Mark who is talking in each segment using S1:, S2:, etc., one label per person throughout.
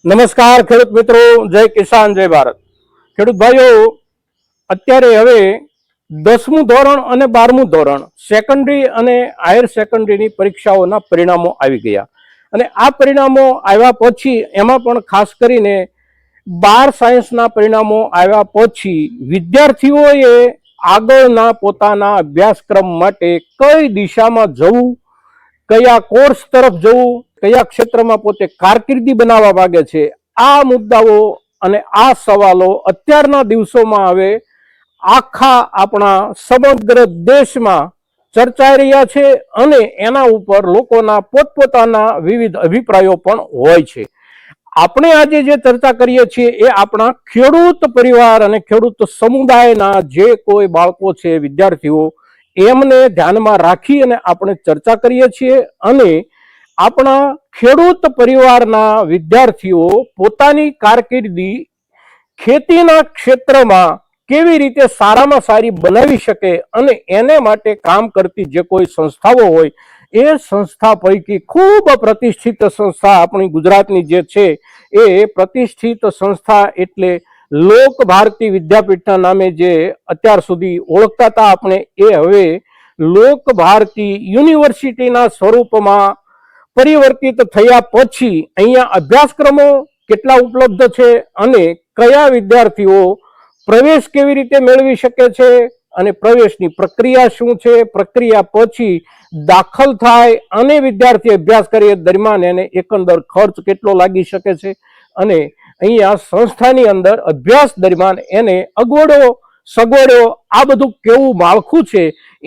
S1: નમસ્કાર ખેડૂત મિત્રો, જય કિસાન જય ભારત। ખેડૂત ભાઈઓ, અત્યારે હવે 10મું ધોરણ અને 12મું ધોરણ સેકન્ડરી અને હાયર સેકન્ડરીની પરીક્ષાઓના પરિણામો આવી ગયા અને આ પરિણામો આવ્યા પછી એમાં પણ ખાસ કરીને 12 સાયન્સના પરિણામો આવ્યા પછી વિદ્યાર્થીઓએ આગળના પોતાના અભ્યાસક્રમ માટે કઈ દિશામાં જવું, કયા કોર્સ તરફ જવું, કયા ક્ષેત્રમાં પોતે કારકિર્દી બનાવવા માંગે છે, આ મુદ્દાઓ અને આ સવાલો અત્યારના દિવસોમાં હવે આખા આપણા સમગ્ર દેશમાં ચર્ચાઈ રહ્યા છે અને એના ઉપર લોકોના પોતપોતાના વિવિધ અભિપ્રાયો પણ હોય છે। આપણે આજે જે ચર્ચા કરીએ છીએ એ આપણા ખેડૂત પરિવાર અને ખેડૂત સમુદાયના જે કોઈ બાળકો છે, વિદ્યાર્થીઓ, એમને ધ્યાનમાં રાખી અને આપણે ચર્ચા કરીએ છીએ અને આપણા ખેડૂત પરિવારના વિદ્યાર્થીઓ પોતાની કારકિર્દી ખેતીના ક્ષેત્રમાં કેવી રીતે સારામાં સારી બનાવી શકે અને એને માટે કામ કરતી જે કોઈ સંસ્થાઓ હોય એ સંસ્થા પૈકી ખૂબ પ્રતિષ્ઠિત સંસ્થા આપણી ગુજરાતની જે છે એ પ્રતિષ્ઠિત સંસ્થા એટલે લોક ભારતી વિદ્યાપીઠના નામે જે અત્યાર સુધી ઓળખતા હતા આપણે, એ હવે લોક ભારતી યુનિવર્સિટીના સ્વરૂપમાં પરિવર્તિત થયા પછી અહીંયા અભ્યાસક્રમો કેટલા ઉપલબ્ધ છે અને કયા વિદ્યાર્થીઓ પ્રવેશ કેવી રીતે મેળવી શકે છે અને પ્રવેશની પ્રક્રિયા શું છે, પ્રક્રિયા પછી દાખલ થાય અને વિદ્યાર્થી અભ્યાસ કરે દરમિયાન એને એકંદર ખર્ચ કેટલો લાગી શકે છે અને અહીંયા સંસ્થાની અંદર અભ્યાસ દરમિયાન એને અગવડો સગવડો આ બધું કેવું માળખું છે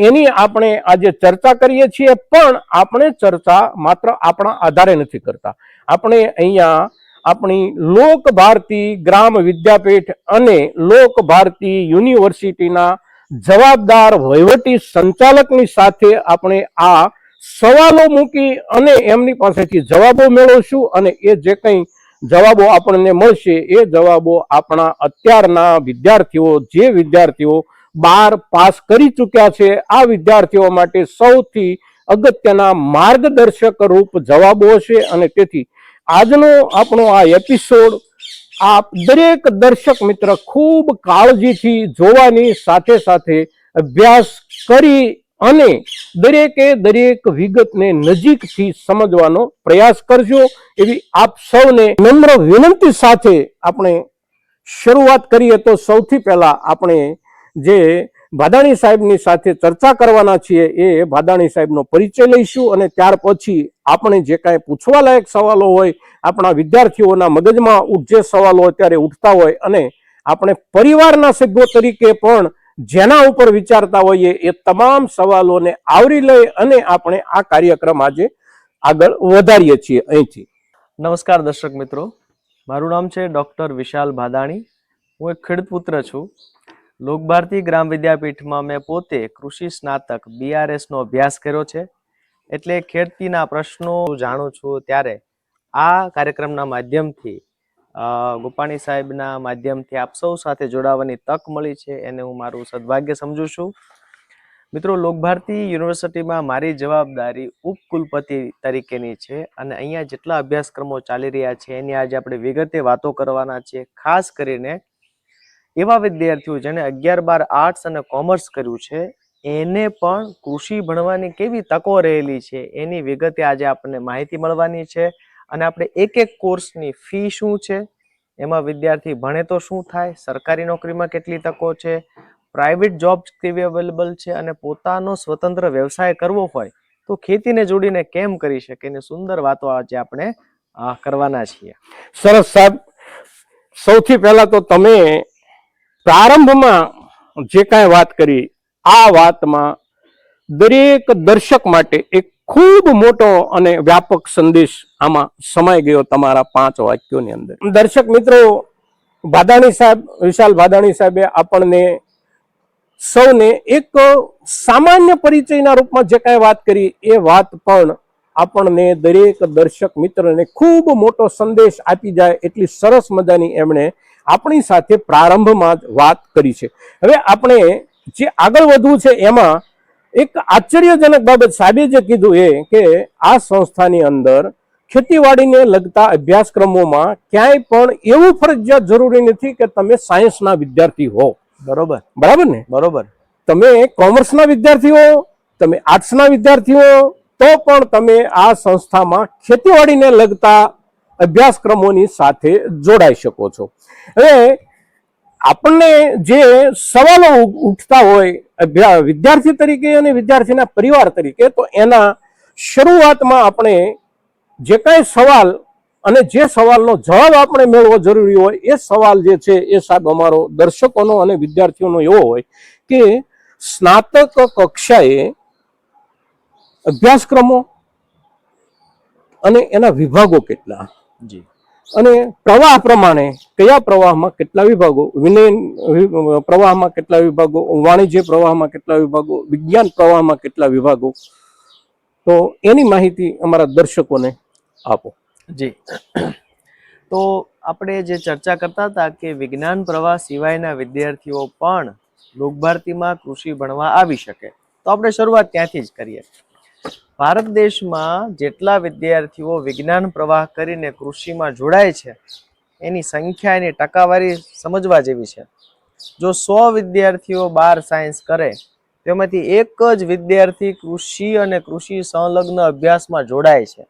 S1: એની આપણે આજે ચર્ચા કરીએ છીએ। પણ આપણે ચર્ચા માત્ર આપણા આધારે નથી કરતા, આપણે અહીંયા આપણી લોક ભારતી ગ્રામ વિદ્યાપીઠ અને લોક ભારતી યુનિવર્સિટીના જવાબદાર વહીવટી સંચાલકની સાથે આપણે આ સવાલો મૂકી અને એમની પાસેથી જવાબો મેળવશું અને એ જે કંઈ જવાબો આપણને મળશે એ જવાબો આપણા અત્યારના વિદ્યાર્થીઓ, જે વિદ્યાર્થીઓ 12 પાસ કરી ચૂક્યા છે, આ વિદ્યાર્થીઓ માટે સૌથી અગત્યના માર્ગદર્શક રૂપ જવાબો હશે અને તેથી આજનો આપણો આ એપિસોડ આપ દરેક દર્શક મિત્ર ખૂબ કાળજીથી જોવાની સાથે સાથે અભ્યાસ કરી અને દરેકે દરેક વિગતને નજીકથી સમજવાનો પ્રયાસ કરજો એવી આપ સૌને નમ્ર વિનંતી સાથે આપણે શરૂઆત કરીએ। તો સૌથી પહેલા આપણે જે ભાદાણી સાહેબની સાથે ચર્ચા કરવાના છીએ એ ભાદાણી સાહેબનો પરિચય લઈશું અને ત્યાર પછી આપણે જે કાંઈ પૂછવા લાયક સવાલો હોય, આપણા વિદ્યાર્થીઓના મગજમાં જે સવાલો અત્યારે ઉઠતા હોય અને આપણે પરિવારના સભ્યો તરીકે પણ જેના ઉપર વિચારતા હોઈએ એ તમામ સવાલોને આવરી લઈ અને આપણે આ કાર્યક્રમ આજે આગળ વધારીએ છીએ અહીંથી।
S2: નમસ્કાર દર્શક મિત્રો, મારું નામ છે ડોક્ટર વિશાલ ભાદાણી। હું એક ખેડૂત પુત્ર છું। લોક ભારતી ગ્રામ વિદ્યાપીઠમાં મેં પોતે કૃષિ સ્નાતક BRS નો અભ્યાસ કર્યો છે, એટલે ખેતીના પ્રશ્નો જાણું છું। ત્યારે આ કાર્યક્રમના માધ્યમથી ગોપાણી સાહેબના માધ્યમથી આપ સૌ સાથે જોડાવાની તક મળી છે એને હું મારું સદભાગ્ય સમજું છું। મિત્રો, લોક ભારતી યુનિવર્સિટીમાં મારી જવાબદારી ઉપકુલપતિ તરીકેની છે અને અહીંયા જેટલા અભ્યાસક્રમો ચાલી રહ્યા છે એની આજે આપણે વિગતે વાતો કરવાના છીએ। ખાસ કરીને એવા વિદ્યાર્થીઓ જેને 11-12 આર્ટ્સ અને કોમર્સ કર્યું છે એને પણ કૃષિ ભણવાની કેવી તકો રહેલી છે એની વિગતે આજે આપણને માહિતી મળવાની છે અને આપણે એક એક કોર્સની ફી શું છે, એમાં વિદ્યાર્થી ભણે તો શું થાય, સરકારી નોકરીમાં કેટલી તકો છે, પ્રાઇવેટ જોબ્સ કેવી અવેલેબલ છે અને પોતાનો સ્વતંત્ર વ્યવસાય કરવો હોય તો ખેતીને જોડીને કેમ કરી શકે એની સુંદર વાતો આજે આપણે કરવાના છીએ।
S1: સરસ સાહેબ, સૌથી પહેલા તો તમે પ્રારંભમાં જે કાંઈ વાત કરી આ વાતમાં દરેક દર્શક માટે એક ખૂબ મોટો અને વ્યાપક સંદેશ આમાં સમાઈ ગયો તમારા 5 વાક્યોની અંદર। દર્શક મિત્રો, ભાદાણી સાહેબ, વિશાલ ભાદાણી સાહેબે આપણને સૌને એક સામાન્ય પરિચયના રૂપમાં જે કાંઈ વાત કરી એ વાત પણ આપણને દરેક દર્શક મિત્રને ખૂબ મોટો સંદેશ આપી જાય એટલી સરસ મજાની એમણે આપણી સાથે પ્રારંભમાં જ વાત કરી છે। હવે આપણે જે આગળ વધવું છે એમાં એક આશ્ચર્યજનક બાબત સાહેબે જે કીધું એ કે આ સંસ્થાની અંદર ખેતીવાડીને લગતા અભ્યાસક્રમોમાં ક્યાંય પણ એવું ફરજિયાત જરૂરી નથી કે તમે સાયન્સના વિદ્યાર્થી હો.
S2: બરોબર
S1: બરાબર ને?
S2: બરોબર.
S1: તમે કોમર્સના વિદ્યાર્થી હો, તમે આર્ટ્સના વિદ્યાર્થી હો, તો પણ તમે આ સંસ્થામાં ખેતીવાડીને લગતા અભ્યાસક્રમોની સાથે જોડાઈ શકો છો. હવે આપણને જે સવાલો ઉઠતા હોય વિદ્યાર્થી તરીકે અને વિદ્યાર્થીના પરિવાર તરીકે, તો એના શરૂઆતમાં આપણે જે કાંઈ સવાલ અને જે સવાલનો જવાબ આપણે મેળવવો જરૂરી હોય, એ સવાલ જે છે એ સાહેબ અમારો દર્શકોનો અને વિદ્યાર્થીઓનો એવો હોય કે સ્નાતક કક્ષાએ અભ્યાસક્રમો અને એના વિભાગો કેટલા,
S2: જી.
S1: અને પ્રવાહ પ્રમાણે કયા પ્રવાહમાં કેટલા વિભાગો, વિનય પ્રવાહમાં કેટલા વિભાગો, વાણિજ્ય પ્રવાહમાં કેટલા વિભાગો, વિજ્ઞાન પ્રવાહમાં કેટલા વિભાગો, તો એની માહિતી અમારા દર્શકોને આપો.
S2: જી. તો આપણે જે ચર્ચા કરતા હતા કે વિજ્ઞાન પ્રવાહ સિવાયના વિદ્યાર્થીઓ પણ લોકભારતીમાં કૃષિ ભણવા આવી શકે, તો આપણે શરૂઆત ત્યાંથી જ કરીએ. ભારત દેશમાં જેટલા વિદ્યાર્થીઓ વિજ્ઞાન પ્રવાહ કરીને કૃષિમાં જોડાય છે, એની સંખ્યા, એની ટકાવારી સમજવા જેવી છે. જો 100 વિદ્યાર્થીઓ 12 સાયન્સ કરે, તેમાંથી એક જ વિદ્યાર્થી કૃષિ અને કૃષિ સંલગ્ન અભ્યાસમાં જોડાય છે.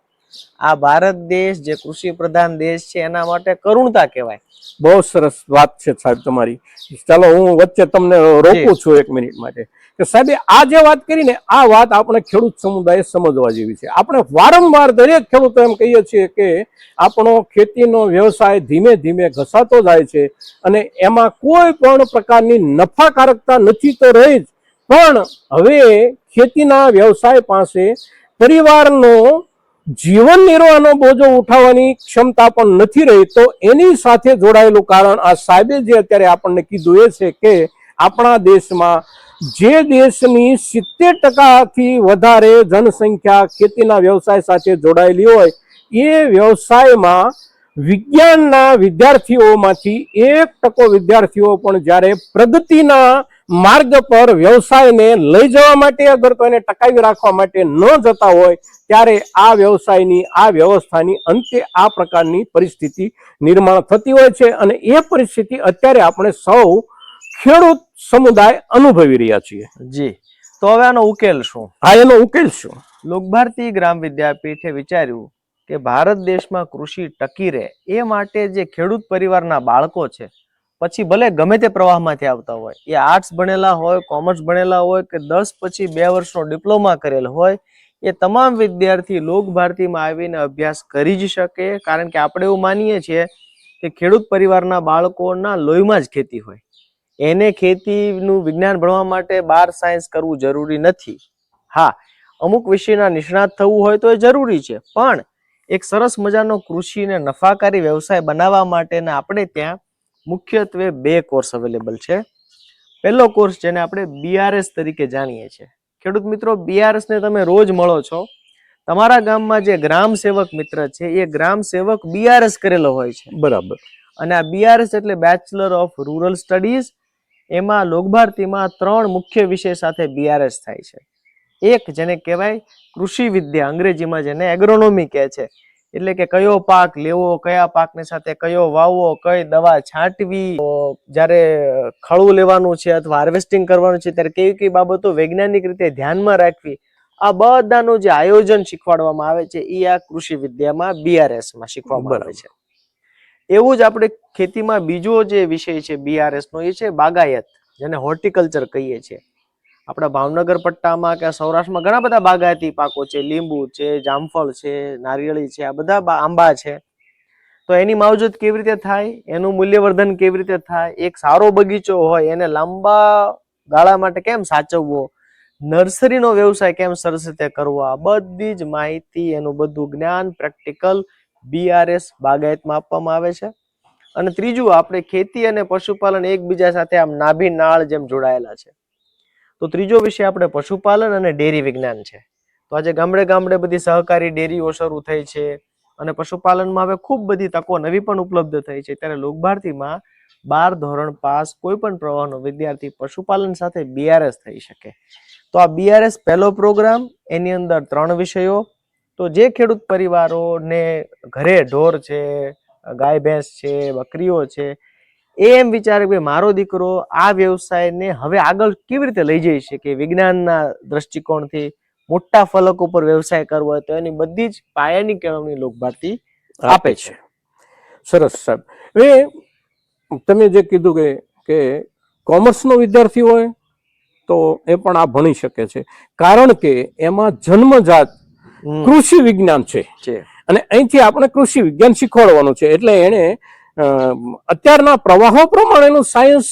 S2: આ ભારત દેશ જે કૃષિ પ્રધાન દેશ છે, એના માટે કરુણતા કહેવાય.
S1: બહુ સરસ વાત છે સાહેબ તમારી. ચાલો હું વચ્ચે તમને રોકું છું એક મિનિટ માટે કે સાહેબ આ જે વાત કરી ને, આ વાત આપણે ખેડૂત સમુદાય સમજવા જેવી છે. આપણે વારંવાર દરેક ખેડૂતો એમ કહીએ છીએ કે આપણો ખેતીનો વ્યવસાય ધીમે ધીમે ઘસાતો જાય છે અને એમાં કોઈ પણ પ્રકારની નફાકારકતા નથી તો રહી જ, પણ હવે ખેતીના વ્યવસાય પાસે પરિવારનો જીવન નિર્વાહનો બોજો ઉઠાવવાની ક્ષમતા પણ નથી રહી. તો એની સાથે જોડાયેલું કારણ આ સાહેબે જે અત્યારે આપણને કીધું એ છે કે આપણા દેશમાં જે દેશની 70% વધારે જનસંખ્યા ખેતીના વ્યવસાય સાથે જોડાયેલી હોય, એ વ્યવસાયમાં વિજ્ઞાનના વિદ્યાર્થીઓમાંથી 1% વિદ્યાર્થીઓ પણ જ્યારે પ્રગતિના માર્ગ પર વ્યવસાયને લઈ જવા માટે, અગર તો એને ટકાવી રાખવા માટે ન જતા હોય, ત્યારે આ વ્યવસાયની, આ વ્યવસ્થાની અંતે આ પ્રકારની પરિસ્થિતિ નિર્માણ થતી હોય છે. અને એ પરિસ્થિતિ અત્યારે આપણે સૌ ખેડૂત સમુદાય અનુભવી રહ્યા છીએ.
S2: જી. તો હવે આનો ઉકેલ શું?
S1: હા, એનો ઉકેલ શું?
S2: લોકભારતી ગ્રામ વિદ્યાપીઠે વિચાર્યું કે ભારત દેશમાં કૃષિ ટકી રહે એ માટે જે ખેડૂત પરિવારના બાળકો છે, પછી ભલે ગમે તે પ્રવાહમાંથી આવતા હોય, એ આર્ટ્સ ભણેલા હોય, કોમર્સ ભણેલા હોય કે 10 પછી 2 વર્ષનો ડિપ્લોમા કરેલ હોય, એ તમામ વિદ્યાર્થી લોકભારતીમાં આવીને અભ્યાસ કરી જ શકે. કારણ કે આપણે એવું માનીએ છીએ કે ખેડૂત પરિવારના બાળકોના લોહીમાં જ ખેતી હોય. એને ખેતીનું વિજ્ઞાન ભણવા માટે 12 સાયન્સ કરવું જરૂરી નથી. હા, અમુક વિષયના નિષ્ણાત થવું હોય તો એ જરૂરી છે, પણ એક સરસ મજાનો કૃષિને નફાકારી વ્યવસાય બનાવવા માટેના આપણે ત્યાં મુખ્યત્વે 2 કોર્સ અવેલેબલ છે. પહેલો કોર્સ જેને આપણે BRS તરીકે જાણીએ છીએ. ખેડૂત મિત્રો, BRS ને તમે રોજ મળો છો. તમારા ગામમાં જે ગ્રામ સેવક મિત્ર છે, એ ગ્રામ સેવક BRS કરેલો હોય છે.
S1: બરાબર.
S2: અને આ BRS એટલે બેચલર ઓફ રૂરલ સ્ટડીઝ. એમાં લોકભારતીમાં 3 મુખ્ય વિષય સાથે BRS થાય છે. એક જેને કહેવાય કૃષિ વિદ્યા, અંગ્રેજીમાં જેને એગ્રોનોમી કહે છે, એટલે કે કયો પાક લેવો, કયા પાકની સાથે કયો વાવવો, કઈ દવા છાંટવી, જ્યારે ખળું લેવાનું છે અથવા હાર્વેસ્ટિંગ કરવાનું છે ત્યારે કેવી કઈ બાબતો વૈજ્ઞાનિક રીતે ધ્યાનમાં રાખવી, આ બધાનું જે આયોજન શીખવાડવામાં આવે છે, એ આ કૃષિ વિદ્યામાં BRS માં શીખવામાં આવે છે. એવું જ આપણે ખેતીમાં બીજો જે વિષય છે BRS નો, એ છે બાગાયત, જેને હોર્ટિકલ્ચર કહીએ છીએ. આપણા ભાવનગર પટ્ટામાં કે સૌરાષ્ટ્રમાં ઘણા બધા બાગાયતી પાકો છે. લીંબુ છે, જામફળ છે, નારિયેળી છે, આ બધા આંબા છે. તો એની માવજત કેવી રીતે થાય, એનું મૂલ્યવર્ધન કેવી રીતે થાય, એક સારો બગીચો હોય એને લાંબા ગાળા માટે કેમ સાચવવો, નર્સરીનો વ્યવસાય કેમ સરસ રીતે કરવો, આ બધી જ માહિતી, એનું બધું જ્ઞાન પ્રેક્ટિકલ BRS બાગાયતમાં આપવામાં આવે છે. અને ત્રીજું, આપણે ખેતી અને પશુપાલન એકબીજા સાથે આમ નાભી નાળ જેમ જોડાયેલા છે. તો ત્રીજો વિષય આપણે પશુપાલન અને ડેરી વિજ્ઞાન છે. તો આજે ગામડે ગામડે બધી સહકારી ડેરીઓ શરૂ થઈ છે અને પશુપાલનમાં હવે ખૂબ બધી તકો નવી પણ ઉપલબ્ધ થઈ છે. ત્યારે લોકભારતીમાં 12 ધોરણ પાસ કોઈ પણ પ્રવાહનો વિદ્યાર્થી પશુપાલન સાથે BRS થઈ શકે. તો આ BRS પહેલો પ્રોગ્રામ, એની અંદર 3 વિષયો, તો જે ખેડૂત પરિવારોને ઘરે ઢોર છે, ગાય ભેંસ છે, બકરીઓ છે, એ એમ વિચારે કે મારો દીકરો આ વ્યવસાયને હવે આગળ કેવી રીતે લઈ જઈ શકે, વિજ્ઞાનના દ્રષ્ટિકોણથી મોટા ફલક ઉપર વ્યવસાય કરવો હોય તો એની બધી જ પાયાની કેળવણી લોકભારતી આપે છે.
S1: સરસ સાહેબ. હવે તમે જે કીધું કે કોમર્સનો વિદ્યાર્થી હોય તો એ પણ આ ભણી શકે છે, કારણ કે એમાં જન્મજાત કૃષિ વિજ્ઞાન છે અને અહીંથી આપણે કૃષિ વિજ્ઞાન શીખવાડવાનું છે. એટલે એને અત્યારના પ્રવાહો પ્રમાણેનું સાયન્સ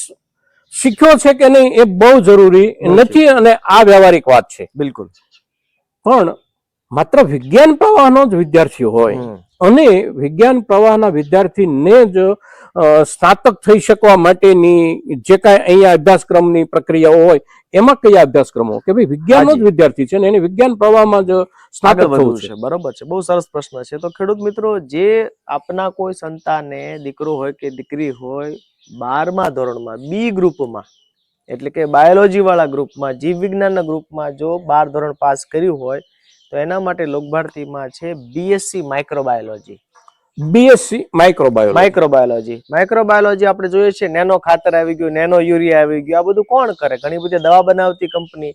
S1: શીખ્યો છે કે નહીં એ બહુ જરૂરી નથી અને આ વ્યવહારિક વાત છે.
S2: બિલકુલ.
S1: પણ માત્ર વિજ્ઞાન પ્રવાહનો જ વિદ્યાર્થી હોય અને વિજ્ઞાન પ્રવાહના વિદ્યાર્થીને જ સ્નાતક થઈ શકવા માટેની જે કાંઈ અહીંયા અભ્યાસક્રમની પ્રક્રિયાઓ હોય એમાં કયા અભ્યાસક્રમો કે ભાઈ વિજ્ઞાનનો જ વિદ્યાર્થી છે ને એને વિજ્ઞાન પ્રવાહમાં જ સ્નાતક થવું છે?
S2: બરોબર છે, બહુ સરસ પ્રશ્ન છે. તો ખેડૂત મિત્રો, જે આપના કોઈ સંતાને દીકરો હોય કે દીકરી હોય 12મા ધોરણમાં બી ગ્રુપમાં, એટલે કે બાયોલોજી વાળા ગ્રુપમાં, જીવ વિજ્ઞાનના ગ્રુપમાં જો 12 ધોરણ પાસ કર્યું હોય તો એના માટે લોકભારતીમાં છે બીએસસી માઇક્રોબાયોલોજી.
S1: બીએસસી
S2: માઇક્રોબાયોલોજી આપણે જોઈએ છે, નેનો ખાતર આવી ગયું, નેનો યુરિયા આવી ગયું. આ બધું કોણ કરે? ઘણી બધી દવા બનાવતી કંપની,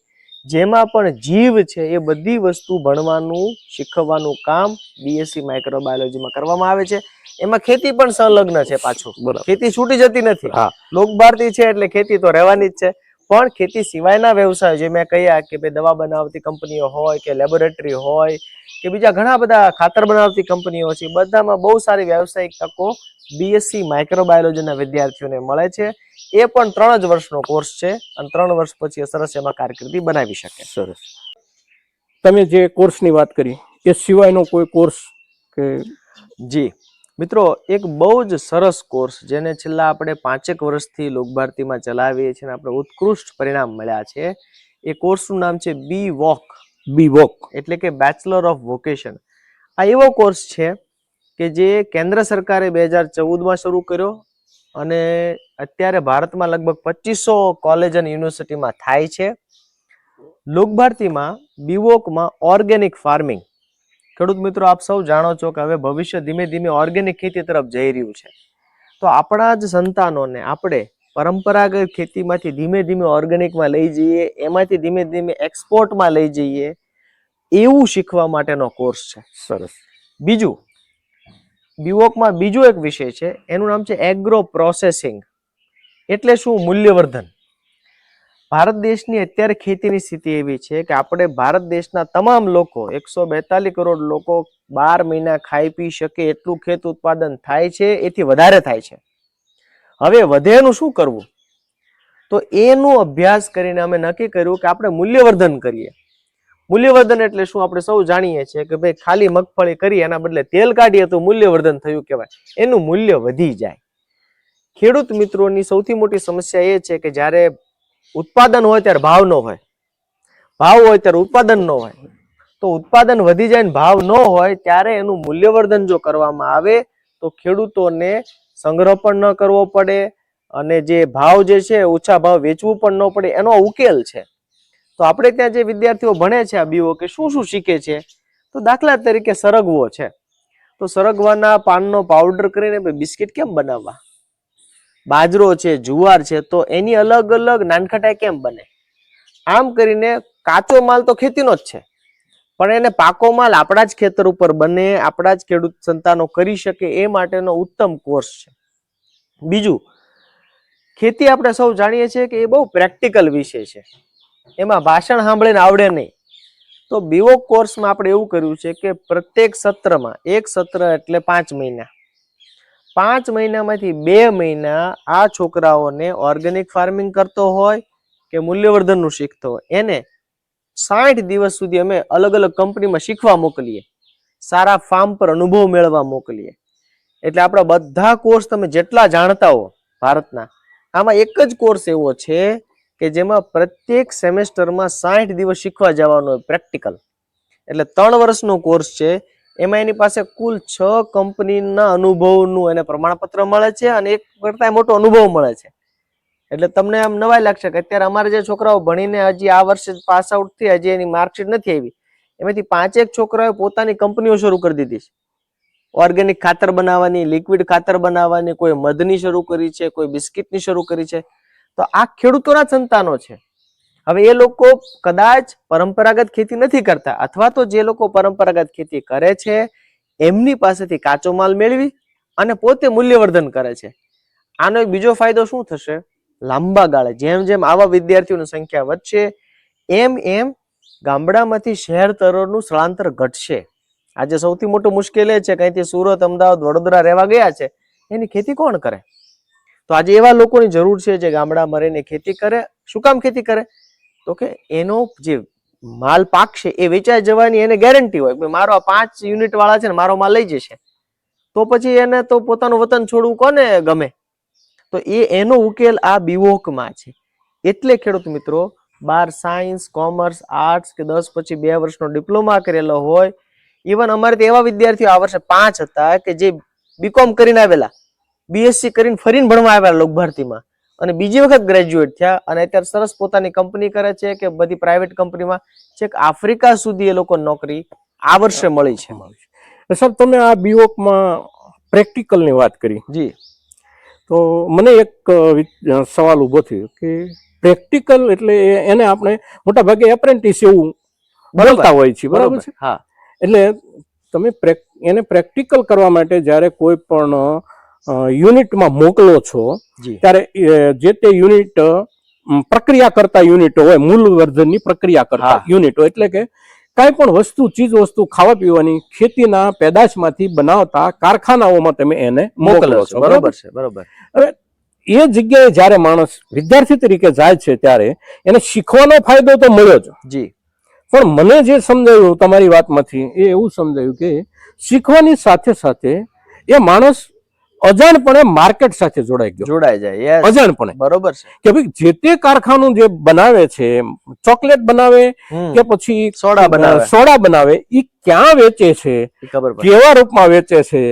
S2: જેમાં પણ જીવ છે એ બધી વસ્તુ ભણવાનું શીખવવાનું કામ બીએસસી માઇક્રોબાયોલોજીમાં કરવામાં આવે છે. એમાં ખેતી પણ સંલગ્ન છે. પાછું ખેતી છૂટી જતી નથી. લોકભારતી છે એટલે ખેતી તો રહેવાની જ છે, પણ ખેતી સિવાયના વ્યવસાય જે મેં કહ્યા કે ભાઈ દવા બનાવતી કંપનીઓ હોય કે લેબોરેટરી હોય કે બીજા ઘણા બધા ખાતર બનાવતી કંપનીઓ છે, બધામાં બહુ સારી વ્યવસાયિક તકો બીએસસી માઇક્રોબાયોલોજીના વિદ્યાર્થીઓને મળે છે. એ પણ 3 જ વર્ષનો કોર્સ છે અને 3 વર્ષ પછી સરસ એમાં કારકિર્દી બનાવી શકે.
S1: સરસ. તમે જે કોર્સની વાત કરી એ સિવાયનો કોઈ કોર્સ કે?
S2: જી મિત્રો, એક બહુ જ સરસ કોર્સ જેને છેલ્લા આપણે 5 વર્ષથી લોકભારતીમાં ચલાવીએ છીએ અને આપણે ઉત્કૃષ્ટ પરિણામ મળ્યા છે, એ કોર્સનું નામ છે બી વોક, એટલે કે બેચલર ઓફ વોકેશન. આ એવો કોર્સ છે કે જે કેન્દ્ર સરકારે 2014માં શરૂ કર્યો અને અત્યારે ભારતમાં લગભગ 2500 કોલેજ અને યુનિવર્સિટીમાં થાય છે. લોકભારતીમાં બીવોકમાં ઓર્ગેનિક ફાર્મિંગ. ખેડૂત મિત્રો, આપ સૌ જાણો છો કે હવે ભવિષ્ય ધીમે ધીમે ઓર્ગેનિક ખેતી તરફ જઈ રહ્યું છે. તો આપણા જ સંતાનોને આપણે પરંપરાગત ખેતીમાંથી ધીમે ધીમે ઓર્ગેનિકમાં લઈ જઈએ, એમાંથી ધીમે ધીમે એક્સપોર્ટમાં લઈ જઈએ, એવું શીખવા માટેનો કોર્સ છે.
S1: સરસ.
S2: બીજું, બીવોકમાં બીજો એક વિષય છે, એનું નામ છે એગ્રો પ્રોસેસિંગ. એટલે શું? મૂલ્યવર્ધન. ભારત દેશની અત્યારે ખેતીની સ્થિતિ એવી છે કે આપણે ભારત દેશના તમામ લોકો 142 કરોડ લોકો 12 મહિના ખાઈ પી શકે એટલું ખેત ઉત્પાદન થાય છે, એથી વધારે થાય છે. હવે વધે એનું શું કરવું? તો એનું અભ્યાસ કરીને અમે નક્કી કર્યું કે આપણે મૂલ્યવર્ધન કરીએ. મૂલ્યવર્ધન એટલે શું? આપણે સૌ જાણીએ છીએ કે ભાઈ ખાલી મગફળી કરી એના બદલે તેલ કાઢીએ તો મૂલ્યવર્ધન થયું કહેવાય. એનું મૂલ્ય વધી જાય. ખેડૂત મિત્રોની સૌથી મોટી સમસ્યા એ છે કે જ્યારે ઉત્પાદન હોય ત્યારે ભાવ ન હોય, ભાવ હોય ત્યારે ઉત્પાદન ન હોય. તો ઉત્પાદન વધી જાય ને ભાવ ન હોય ત્યારે એનું મૂલ્યવર્ધન જો કરવામાં આવે તો ખેડૂતોને સંગ્રહ પણ ન કરવો પડે અને જે ભાવ જે છે ઓછા ભાવ વેચવું પણ ન પડે, એનો ઉકેલ છે. તો આપણે ત્યાં જે વિદ્યાર્થીઓ ભણે છે આ બીઓ કે શું શું શીખે છે, તો દાખલા તરીકે સરગવો છે, તો સરગવાના પાનનો પાવડર કરીને બિસ્કિટ કેમ બનાવવા, બાજરો છે, જુવાર છે, તો એની અલગ અલગ નાનખટાઈ કેમ બને. આમ કરીને કાચો માલ તો ખેતીનો જ છે, પણ એને પાકો માલ આપણા જ ખેતર ઉપર બને, આપણા જ ખેડૂત સંતાનો કરી શકે એ માટેનો ઉત્તમ કોર્સ છે. બીજું, ખેતી આપણે સૌ જાણીએ છીએ કે એ બહુ પ્રેક્ટિકલ વિષય છે, એમાં ભાષણ સાંભળીને આવડે નહીં. તો બીવોક કોર્સમાં આપણે એવું કર્યું છે કે પ્રત્યેક સત્રમાં, એક સત્ર એટલે 5 મહિના, 5 મહિનામાંથી 2 મહિના આ છોકરાઓને ઓર્ગેનિક ફાર્મિંગ કરતો હોય કે મૂલ્યવર્ધનનું શીખતો હોય એને 60 દિવસ સુધી અમે અલગ અલગ કંપનીમાં શીખવા મોકલીએ, સારા ફાર્મ પર અનુભવ મેળવવા મોકલીએ. એટલે આપણા બધા કોર્સ તમે જેટલા જાણતા હો ભારતના, આમાં એક જ કોર્સ એવો છે કે જેમાં પ્રત્યેક સેમેસ્ટરમાં 60 દિવસ શીખવા જવાનો હોય પ્રેક્ટિકલ. એટલે 3 વર્ષનો કોર્સ છે. એમાં એની પાસે કુલ 6 કંપનીના અનુભવનું એને પ્રમાણપત્ર મળે છે અને એક કરતા મોટો અનુભવ મળે છે. એટલે તમને આમ નવાઈ લાગશે કે અત્યારે અમારે જે છોકરાઓ ભણીને હજી આ વર્ષે પાસ આઉટ થયા, હજી એની માર્કશીટ નથી આવી, એમાંથી 5 છોકરાઓએ પોતાની કંપનીઓ શરૂ કરી દીધી છે. ઓર્ગેનિક ખાતર બનાવવાની, લિક્વિડ ખાતર બનાવવાની, કોઈ મધની શરૂ કરી છે, કોઈ બિસ્કિટની શરૂ કરી છે. તો આ ખેડૂતોના સંતાનો છે. હવે એ લોકો કદાચ પરંપરાગત ખેતી નથી કરતા, અથવા તો જે લોકો પરંપરાગત ખેતી કરે છે એમની પાસેથી કાચો માલ મેળવી અને પોતે મૂલ્યવર્ધન કરે છે. આનો એક બીજો ફાયદો શું થશે? લાંબા ગાળે જેમ જેમ આવા વિદ્યાર્થીઓની સંખ્યા વધશે એમ એમ ગામડામાંથી શહેર તરફનું સ્થળાંતર ઘટશે. આજે સૌથી મોટું મુશ્કેલ એ છે કે અહીંથી સુરત, અમદાવાદ, વડોદરા રહેવા ગયા છે, એની ખેતી કોણ કરે? તો આજે એવા લોકોની જરૂર છે જે ગામડામાં રહીને ખેતી કરે. શું કામ ખેતી કરે? તો કે એનો જે માલ પાકશે એ વેચાઈ જવાની એને ગેરંટી હોય કે મારો આ 5 યુનિટ વાળા છે ને મારો માલ લઈ જશે. તો પછી એને તો પોતાનું વતન છોડવું કોને ગમે? તો એનો ઉકેલ આ બીવોકમાં છે. એટલે ખેડૂત મિત્રો, 12 સાયન્સ, કોમર્સ, આર્ટ્સ કે 10 પછી 2 વર્ષનો ડિપ્લોમા કરેલો હોય, ઇવન અમારે એવા વિદ્યાર્થીઓ આ વર્ષે 5 હતા કે જે બીકોમ કરીને આવેલા, બીએસસી કરીને ફરીને ભણવા આવ્યા લોકભારતીમાં, અને બીજી વખત ગ્રેજ્યુએટ થયા અને અત્યારે સરસ પોતાની કંપની કરે છે કે બધી પ્રાઇવેટ કંપનીમાં છેક આફ્રિકા સુધી એ લોકો નોકરી આ વર્ષે મળી છે.
S1: સર, તમે આ બીઓકમાં પ્રેક્ટિકલની વાત કરી
S2: જી,
S1: તો મને એક સવાલ ઉભો થયો કે પ્રેક્ટિકલ એટલે એને આપણે મોટા ભાગે એપ્રેન્ટિસ એવું બોલતા હોય છે, બરાબર છે?
S2: હા.
S1: એટલે તમે એને પ્રેક્ટિકલ કરવા માટે જ્યારે કોઈ પણ યુનિટમાં મોકલો છો ત્યારે જે તે યુનિટ પ્રક્રિયા કરતા યુનિટો હોય, મૂલ્યવર્ધનની પ્રક્રિયા કરતા યુનિટો, એટલે કે કાંઈ પણ વસ્તુ, ચીજ વસ્તુ, ખાવા પીવાની, ખેતીના પેદાશમાંથી બનાવતા કારખાનાઓમાં તમે એને મોકલો છો, બરાબર છે?
S2: બરાબર.
S1: હવે એ જગ્યાએ જ્યારે માણસ વિદ્યાર્થી તરીકે જાય છે ત્યારે એને શીખવાનો ફાયદો તો મળ્યો જ.
S2: જી.
S1: પણ મને જે સમજાયું તમારી વાતમાંથી એ એવું સમજાયું કે શીખવાની સાથે સાથે એ માણસ અજાણપણે માર્કેટ સાથે જોડાઈ જાય, અજાણપણે.
S2: બરોબર છે
S1: કે ભાઈ જે તે કારખાનું જે બનાવે છે, ચોકલેટ બનાવે કે પછી સોડા બનાવે, એ ક્યાં વેચે છે, કેવા રૂપમાં વેચે છે,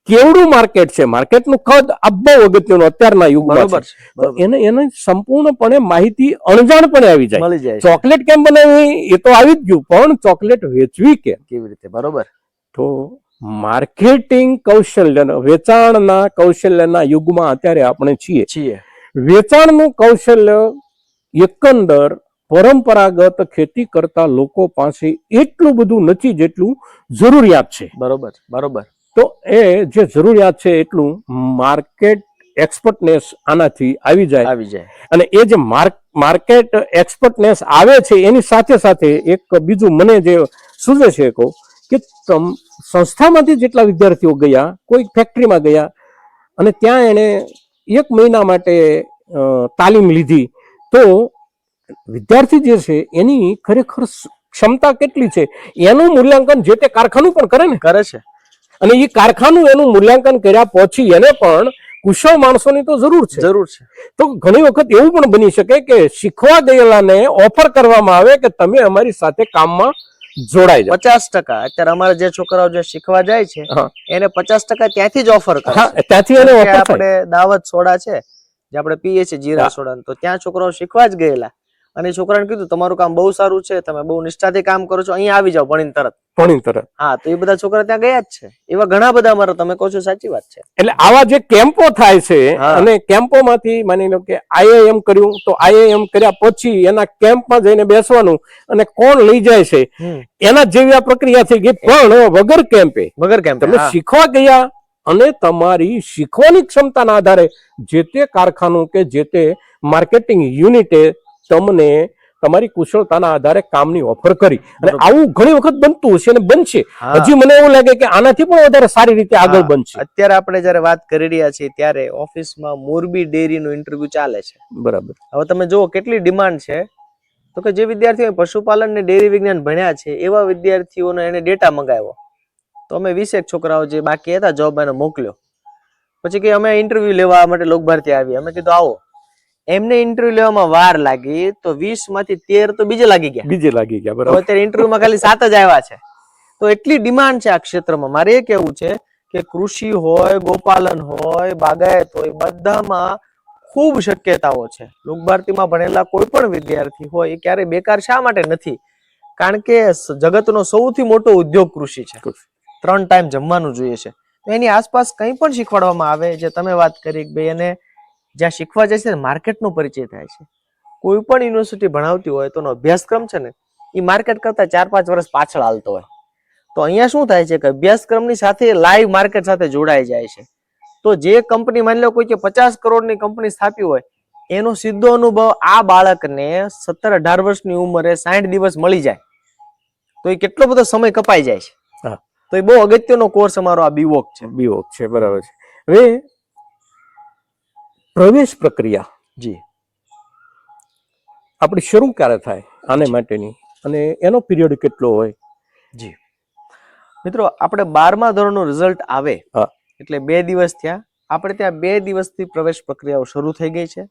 S1: કેવડું માર્કેટ છે, માર્કેટનું કદ આ બહુ અગત્યનું અત્યારના યુગમાં છે. એને સંપૂર્ણપણે માહિતી અણજાણપણે આવી જાય. ચોકલેટ કેમ બનાવવી એ તો આવી જ ગયું, પણ ચોકલેટ વેચવી કેવી રીતે? બરોબર. તો માર્કેટિંગ કૌશલ્ય, વેચાણના કૌશલ્યના યુગમાં અત્યારે આપણે છીએ. વેચાણનું કૌશલ્ય એકંદર પરંપરાગત ખેતી કરતા લોકો પાસે એટલું બધું નથી જેટલું જરૂરિયાત છે. બરોબર. તો એ જે જરૂરિયાત છે એટલું માર્કેટ એક્સપર્ટનેસ આનાથી આવી જાય. અને એ જે માર્કેટ એક્સપર્ટનેસ આવે છે એની સાથે સાથે એક બીજું મને જે સૂઝે છે કે સંસ્થામાંથી જેટલા વિદ્યાર્થીઓ ગયા, કોઈ ફેક્ટરીમાં ગયા અને ત્યાં એને 1 મહિના માટે તાલીમ લીધી, તો વિદ્યાર્થી જે છે એની ખરેખર ક્ષમતા કેટલી છે એનું મૂલ્યાંકન જે તે કારખાનું પણ કરે છે. અને એ કારખાનું એનું મૂલ્યાંકન કર્યા પછી એને પણ કુશળ માણસોની તો જરૂર છે. તો ઘણી વખત એવું પણ બની શકે કે શીખવા ગયેલાને ઓફર કરવામાં આવે કે તમે અમારી સાથે કામમાં જોડાઈ જાઓ.
S2: 50%. અત્યારે અમારા જે છોકરાઓ જે શીખવા જાય છે એને 50% ત્યાંથી જ ઓફર કરે.
S1: ત્યાંથી એને ઓફર.
S2: આપણે દાવત સોડા છે જે આપણે પીએ છીએ, જીરા સોડા, તો ત્યાં છોકરાઓ શીખવા જ ગયેલા અને છોકરાને કીધું તમારું કામ બહુ સારું છે, તમે બહુ નિષ્ઠાથી કામ કરો છો, અહીંયા આવી જાઓ ભણીને તરત. હા, તો એ બધા છોકરા ત્યાં ગયા જ છે. એવા ઘણા બધા અમારા, તમે કહો છો સાચી વાત છે.
S1: એટલે આવા જે કેમ્પો થાય છે અને કેમ્પોમાંથી માની લો કે આઈઆઈએમ કર્યું, તો આઈઆઈએમ કર્યા પછી એના કેમ્પમાં જઈને બેસવાનું અને કોણ લઈ જાય છે એના જેવી આ પ્રક્રિયા થઈ ગઈ. પણ વગર કેમ્પે તમે શીખવા ગયા અને તમારી શીખવાની ક્ષમતાના આધારે જે તે કારખાનું કે જે તે માર્કેટિંગ યુનિટે તમને તમારી કુશળતાના આધારે કામની ઓફર કરી. અને આવું ઘણી વખત બનતું હશે અને બનશે. હજી મને એવું લાગે કે આનાથી પણ વધારે સારી રીતે આગળ બનશે.
S2: અત્યારે આપણે જયારે વાત કરી રહ્યા છીએ ત્યારે ઓફિસમાં મોરબી ડેરીનું ઇન્ટરવ્યુ ચાલે છે.
S1: બરાબર.
S2: હવે તમે જુઓ કેટલી ડિમાન્ડ છે. તો કે જે વિદ્યાર્થીઓ પશુપાલન ને ડેરી વિજ્ઞાન ભણ્યા છે એવા વિદ્યાર્થીઓનો એને ડેટા મંગાવ્યો. તો અમે 20 છોકરાઓ જે બાકી હતા જોબ એને મોકલ્યો. પછી કે અમે ઇન્ટરવ્યુ લેવા માટે લોકભારતી આવી. અમે કીધું આવો. એમને ઇન્ટરવ્યુ લેવામાં વાર લાગી તો 20 માંથી 13 તો બીજે લાગી ગયા. બરાબર. અત્યારે ઇન્ટરવ્યુમાં ખાલી 7 જ આવ્યા છે. તો એટલી ડિમાન્ડ છે આ ક્ષેત્રમાં. મારે એ કેવું છે કે કૃષિ હોય, ગોપાલન હોય, બાગાયત હોય, બધામાં ખૂબ શક્યતાઓ છે. લોકભારતીમાં ભણેલા કોઈ પણ વિદ્યાર્થી હોય એ ક્યારેય બેકાર શા માટે નથી? કારણ કે જગતનો સૌથી મોટો ઉદ્યોગ કૃષિ છે. 3 ટાઈમ જમવાનું જોઈએ છે. તો એની આસપાસ કંઈ પણ શીખવાડવામાં આવે, જે તમે વાત કરી કે ભાઈ એને જ્યાં શીખવા જાય છે માર્કેટનો પરિચય થાય છે. કોઈ પણ યુનિવર્સિટી ભણાવતી હોય તો એનો અભ્યાસક્રમ છે ને એ માર્કેટ કરતા 4-5 વર્ષ પાછળ હાલતો હોય. તો અહીંયા શું થાય છે કે અભ્યાસક્રમની સાથે લાઈવ માર્કેટ સાથે જોડાઈ જાય છે. તો જે કંપની, માની લો કોઈ કે 50 કરોડની કંપની સ્થાપી હોય, એનો સીધો અનુભવ આ બાળકને 17-18 વર્ષની ઉંમરે 60 દિવસ મળી જાય તો એ કેટલો બધો સમય કપાઈ જાય છે. તો એ બહુ અગત્યનો કોર્સ અમારો આ બીવોક છે.
S1: બીવોક છે, બરાબર છે. હવે પ્રવેશ પ્રક્રિયા
S2: જી
S1: આપણી શરૂ ક્યારે થાય આને માટેની, અને એનો પીરિયડ કેટલો હોય?
S2: જી મિત્રો, આપણે 12મા ધોરણનું રિઝલ્ટ આવે એટલે 2 દિવસ થયા. આપણે ત્યાં 2 દિવસથી પ્રવેશ પ્રક્રિયાઓ શરૂ થઈ ગઈ છે.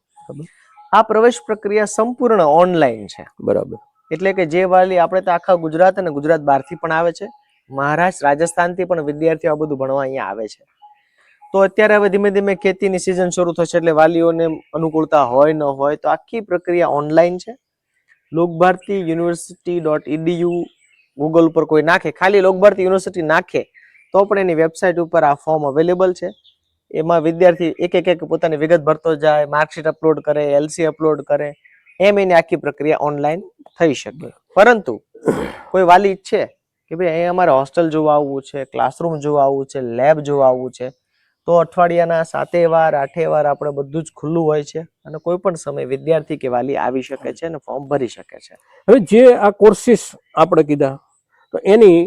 S2: આ પ્રવેશ પ્રક્રિયા સંપૂર્ણ ઓનલાઈન છે.
S1: બરાબર.
S2: એટલે કે જે વાલી, આપણે તો આખા ગુજરાત અને ગુજરાત બહારથી પણ આવે છે, મહારાષ્ટ્ર, રાજસ્થાનથી પણ વિદ્યાર્થીઓ આ બધું ભણવા અહીંયા આવે છે. તો અત્યારે હવે ધીમે ધીમે ખેતીની સિઝન શરૂ થશે એટલે વાલીઓને અનુકૂળતા હોય ન હોય તો આખી પ્રક્રિયા ઓનલાઈન છે. લોકભારતી university.edu ગૂગલ ઉપર કોઈ નાખે, ખાલી લોકભારતી યુનિવર્સિટી નાખે તો પણ એની વેબસાઇટ ઉપર આ ફોર્મ અવેલેબલ છે. એમાં વિદ્યાર્થી એક પોતાની વિગત ભરતો જાય, માર્કશીટ અપલોડ કરે, LC અપલોડ કરે, એમ એની આખી પ્રક્રિયા ઓનલાઈન થઈ શકે. પરંતુ કોઈ વાલી ઈચ્છે કે ભાઈ અહીંયા અમારે હોસ્ટેલ જોવા આવવું છે, ક્લાસરૂમ જોવા આવવું છે, લેબ જોવા આવવું છે, તો અઠવાડિયાના 7 વાર 8 વાર આપણે બધું જ ખુલ્લું હોય છે અને કોઈ પણ સમય વિદ્યાર્થી કે વાલી આવી શકે છે અને ફોર્મ ભરી શકે છે.
S1: હવે જે આ કોર્સિસ આપણે કીધા, તો એની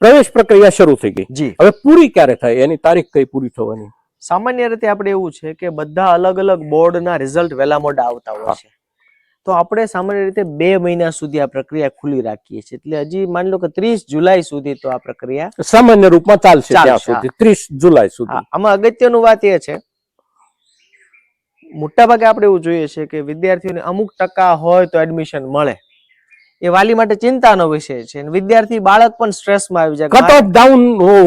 S1: પ્રવેશ પ્રક્રિયા શરૂ થઈ ગઈ.
S2: જી.
S1: હવે પૂરી ક્યારે થાય, એની તારીખ કઈ પૂરી થવાની?
S2: સામાન્ય રીતે આપણે એવું છે કે બધા અલગ અલગ બોર્ડના રિઝલ્ટ વહેલા મોડા આવતા હોય છે. તો આપણે સામાન્ય રીતે 2 મહિના સુધી આ પ્રક્રિયા ખુલ્લી રાખીએ છીએ. એટલે હજી માની લો કે 30 જુલાઈ સુધી તો આ પ્રક્રિયા
S1: સામાન્ય રૂપમાં ચાલશે. ત્યાં સુધી 30 જુલાઈ સુધી.
S2: આમાં અગત્યનું વાત એ છે, મોટાભાગે આપણે એવું જોઈએ છે કે વિદ્યાર્થીઓને અમુક ટકા હોય તો એડમિશન મળે, એ વાલી માટે ચિંતાનો વિષય છે. વિદ્યાર્થી બાળક પણ સ્ટ્રેસમાં આવી જાય.
S1: કટ ઓફ ડાઉન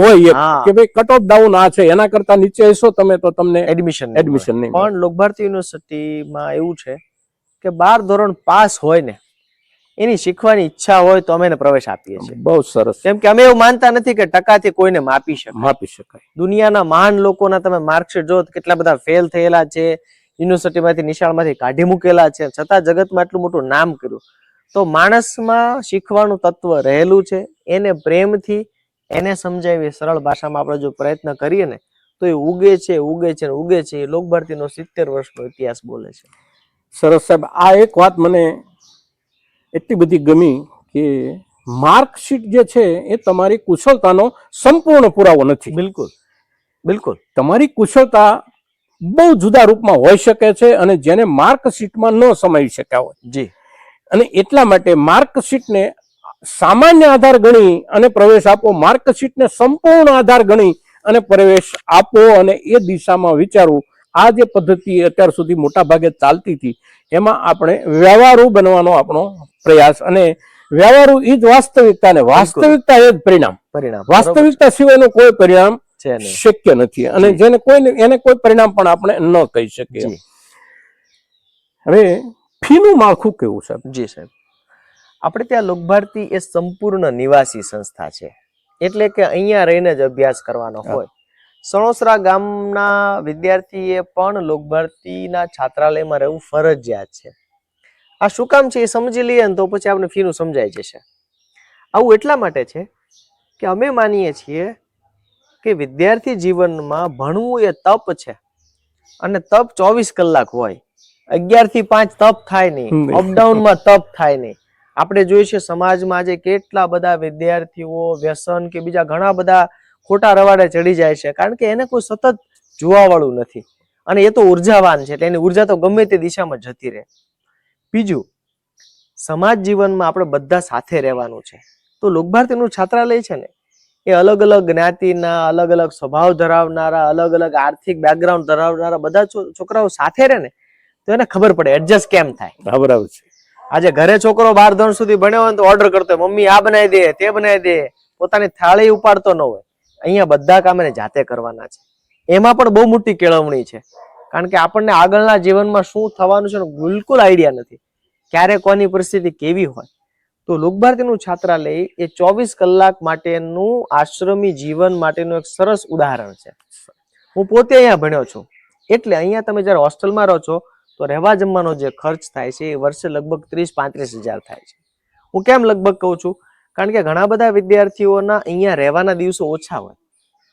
S1: હોય કે ભાઈ કટ ઓફ ડાઉન આ છે, એના કરતા નીચે હશો તમે તો તમને
S2: એડમિશન
S1: નહીં.
S2: પણ લોકભારતી યુનિવર્સિટીમાં એવું છે કે 12 ધોરણ પાસ હોય ને એની શીખવાની ઈચ્છા હોય તો અમે એને પ્રવેશ આપીએ છીએ.
S1: બહુ સરસ.
S2: કેમ કે અમે એવું માનતા નથી કે ટકાથી કોઈને માપી
S1: શકાય.
S2: દુનિયાના મહાન લોકોના તમે માર્કશીટ જો, કેટલા બધા ફેલ થયેલા છે, યુનિવર્સિટીમાંથી નિશાળમાંથી કાઢી મૂકેલા છે, છતાં જગતમાં એટલું મોટું નામ કર્યું. તો માણસમાં શીખવાનું તત્વ રહેલું છે. એને પ્રેમથી એને સમજાવી સરળ ભાષામાં આપણે જો પ્રયત્ન કરીએ ને તો એ ઉગે છે. એ લોકભારતીનો 70 વર્ષનો ઇતિહાસ બોલે છે.
S1: સરસ સાહેબ, આ એક વાત મને એટલી બધી ગમી કે માર્કશીટ જે છે એ તમારી કુશળતાનો સંપૂર્ણ પુરાવો નથી.
S2: બિલકુલ.
S1: તમારી કુશળતા બહુ જુદા રૂપમાં હોઈ શકે છે અને જેને માર્કશીટમાં ન સમાવી શક્યા હોય.
S2: જી.
S1: અને એટલા માટે માર્કશીટને સામાન્ય આધાર ગણી અને પ્રવેશ આપો, માર્કશીટને સંપૂર્ણ આધાર ગણી અને પ્રવેશ આપો અને એ દિશામાં વિચારવું. આ જે પદ્ધતિ અત્યાર સુધી મોટા ભાગે ચાલતી હતી એમાં આપણે વ્યવહારુ બનવાનો આપણો પ્રયાસ, અને વ્યવહારુ એ જ વાસ્તવિકતા, ને વાસ્તવિકતા એ જ પરિણામ. વાસ્તવિકતા સિવાયનું કોઈ પરિણામ શક્ય નથી, અને જેને એને કોઈ પરિણામ પણ આપણે ન કહી શકીએ. હવે ફીનું માળખું કેવું છે?
S2: જી સાહેબ, આપણે ત્યાં લોકભારતી એ સંપૂર્ણ નિવાસી સંસ્થા છે. એટલે કે અહીંયા રહીને જ અભ્યાસ કરવાનો હોય. સણોસરા ગામના વિદ્યાર્થીએ પણ લોકભારતીના છાત્રાલયમાં રહેવું ફરજિયાત છે. આ શું કામ છે એ સમજી લઈએ ને તો પછી આપણે ફીનું સમજાઈ જશે. આવું એટલા માટે છે કે અમે માનીએ છીએ કે વિદ્યાર્થી જીવનમાં ભણવું એ તપ છે, અને તપ 24 કલાક હોય. 11 થી 5 તપ થાય નહીં, અપડાઉનમાં તપ થાય નહીં. આપણે જોઈએ છે સમાજમાં આજે કેટલા બધા વિદ્યાર્થીઓ વ્યસન કે બીજા ઘણા બધા ખોટા રવાડે ચડી જાય છે, કારણ કે એને કોઈ સતત જોવા વાળું નથી, અને એ તો ઉર્જાવાન છે એટલે એની ઉર્જા તો ગમે તે દિશામાં જતી રહે. બીજું, સમાજ જીવનમાં આપણે બધા સાથે રહેવાનું છે. તો લોકભારતીનું છાત્રાલય છે ને એ અલગ અલગ જ્ઞાતિના, અલગ અલગ સ્વભાવ ધરાવનારા, અલગ અલગ આર્થિક બેકગ્રાઉન્ડ ધરાવનારા બધા છોકરાઓ સાથે રહે ને તો એને ખબર પડે એડજસ્ટ કેમ થાય.
S1: બરાબર છે.
S2: આજે ઘરે છોકરો 12 ધોરણ સુધી ભણ્યો હોય તો ઓર્ડર કરતો હોય, મમ્મી આ બનાવી દે, તે બનાવી દે, પોતાની થાળી ઉપાડતો ન હોય. અહીંયા બધા કામ એને જાતે કરવાના છે. એમાં પણ બહુ મોટી કેળવણી છે, કારણ કે આપણને આગળના જીવનમાં શું થવાનું છે બિલકુલ આઈડિયા નથી, ક્યારે કોની પરિસ્થિતિ કેવી હોય. તો લોકભારતીનું છાત્રાલય એ 24 કલાક માટેનું આશ્રમી જીવન માટેનું એક સરસ ઉદાહરણ છે. હું પોતે અહીંયા ભણ્યો છું, એટલે અહીંયા તમે જ્યારે હોસ્ટેલમાં રહો છો તો રહેવા જમવાનો જે ખર્ચ થાય છે એ વર્ષે લગભગ 30-35 હજાર થાય છે. હું કેમ લગભગ કહું છું? કારણ કે ઘણા બધા વિદ્યાર્થીઓના અહીંયા રહેવાના દિવસો ઓછા હોય.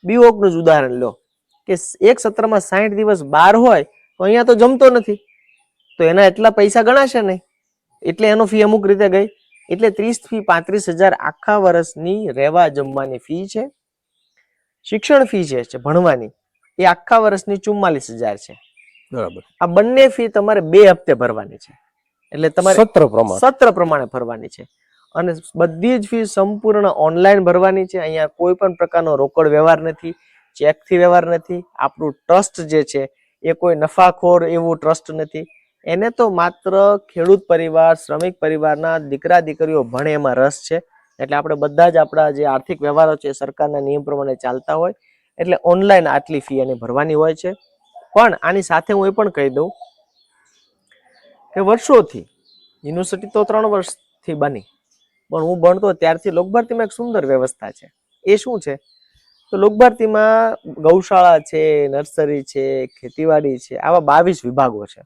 S2: બીવોકનું જ ઉદાહરણ લો કે એક સત્રમાં 60 દિવસ બહાર હોય તો અહીંયા તો જમતો નથી, તો એના એટલા પૈસા ગણાશે નહીં, એટલે એનો ફી અમુક રીતે ગઈ. એટલે 30-35 હજાર આખા વર્ષની રહેવા જમવાની ફી છે. શિક્ષણ ફી છે ભણવાની, એ આખા વર્ષની 44 હજાર છે.
S1: બરાબર.
S2: આ બંને ફી તમારે 2 હપ્તે ભરવાની છે, એટલે તમારે સત્ર પ્રમાણે ભરવાની છે. અને બધી જ ફી સંપૂર્ણ ઓનલાઈન ભરવાની છે. અહીંયા કોઈ પણ પ્રકારનો રોકડ વ્યવહાર નથી, ચેકથી વ્યવહાર નથી. આપણું ટ્રસ્ટ જે છે એ કોઈ નફાખોર એવું ટ્રસ્ટ નથી. એને તો માત્ર ખેડૂત પરિવાર, શ્રમિક પરિવારના દીકરા દીકરીઓ ભણે એમાં રસ છે. એટલે આપણે બધા જ આપણા જે આર્થિક વ્યવહારો છે સરકારના નિયમ પ્રમાણે ચાલતા હોય, એટલે ઓનલાઈન આટલી ફી એને ભરવાની હોય છે. પણ આની સાથે હું એ પણ કહી દઉં કે વર્ષોથી યુનિવર્સિટી તો 3 વર્ષથી બની, પણ હું ભણતો ત્યારથી લોકભારતીમાં એક સુંદર વ્યવસ્થા છે. એ શું છે? તો લોકભારતીમાં ગૌશાળા છે, નર્સરી છે, ખેતીવાડી છે, આવા 22 વિભાગો છે.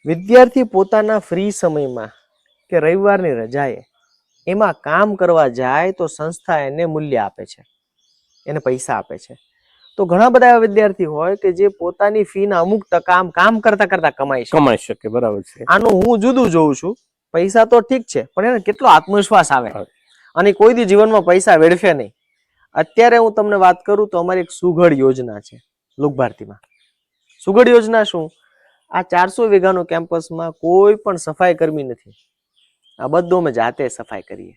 S2: વિદ્યાર્થી પોતાના ફ્રી સમયમાં કે રવિવારની રજાએ એમાં કામ કરવા જાય તો સંસ્થા એને મૂલ્ય આપે છે, એને પૈસા આપે છે. તો ઘણા બધા એવા વિદ્યાર્થી હોય કે જે પોતાની ફીના અમુક ટકા કામ કરતા કરતા કમાઈ શકે.
S1: બરાબર છે.
S2: આનું હું જુદું જોઉં છું. પૈસા તો ઠીક છે, પણ એને કેટલો આત્મવિશ્વાસ આવે અને કોઈ દી જીવનમાં પૈસા વેડફે નહીં. અત્યારે હું તમને વાત કરું તો અમારી એક સુઘડ યોજના છે લોકભારતીમાં. સુઘડ યોજના શું? આ 400 વીઘાનો કેમ્પસમાં કોઈ પણ સફાઈ કર્મી નથી. આ બધું અમે જાતે સફાઈ કરીએ.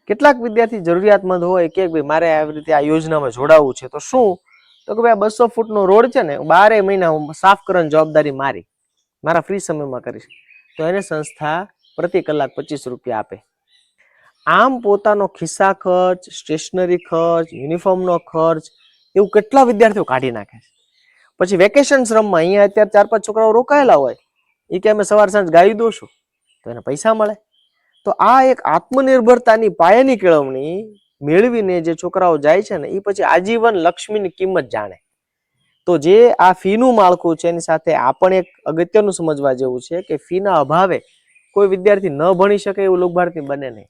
S2: કેટલાક વિદ્યાર્થી જરૂરિયાતમંદ હોય કે ભાઈ મારે આવી રીતે આ યોજનામાં જોડાવવું છે, તો શું? તો કે ભાઈ 200 ફૂટનો રોડ છે ને 12 મહિના સાફ કરવાની જવાબદારી મારા ફ્રી સમયમાં કરીશ. તો એને સંસ્થા પ્રતિ કલાક 25 રૂપિયા આપે. આમ પોતાનો ખિસ્સા ખર્ચ, સ્ટેશનરી ખર્ચ, યુનિફોર્મનો ખર્ચ એવું કેટલા વિદ્યાર્થીઓ કાઢી નાખે છે. પછી વેકેશન શ્રમમાં અહીંયા અત્યારે 4-5 છોકરાઓ રોકાયેલા હોય, એ કે અમે સવાર સાંજ ગાઈ દોશું તો એને પૈસા મળે. તો આ એક આત્મનિર્ભરતાની પાયાની કેળવણી મેળવીને જે છોકરાઓ જાય છે ને, એ પછી આજીવન લક્ષ્મીની કિંમત જાણે. તો જે આ ફીનું માળખું છે એની સાથે આ પણ એક અગત્યનું સમજવા જેવું છે કે ફીના અભાવે કોઈ વિદ્યાર્થી ન ભણી શકે એવું લોકભારતી બને નહીં.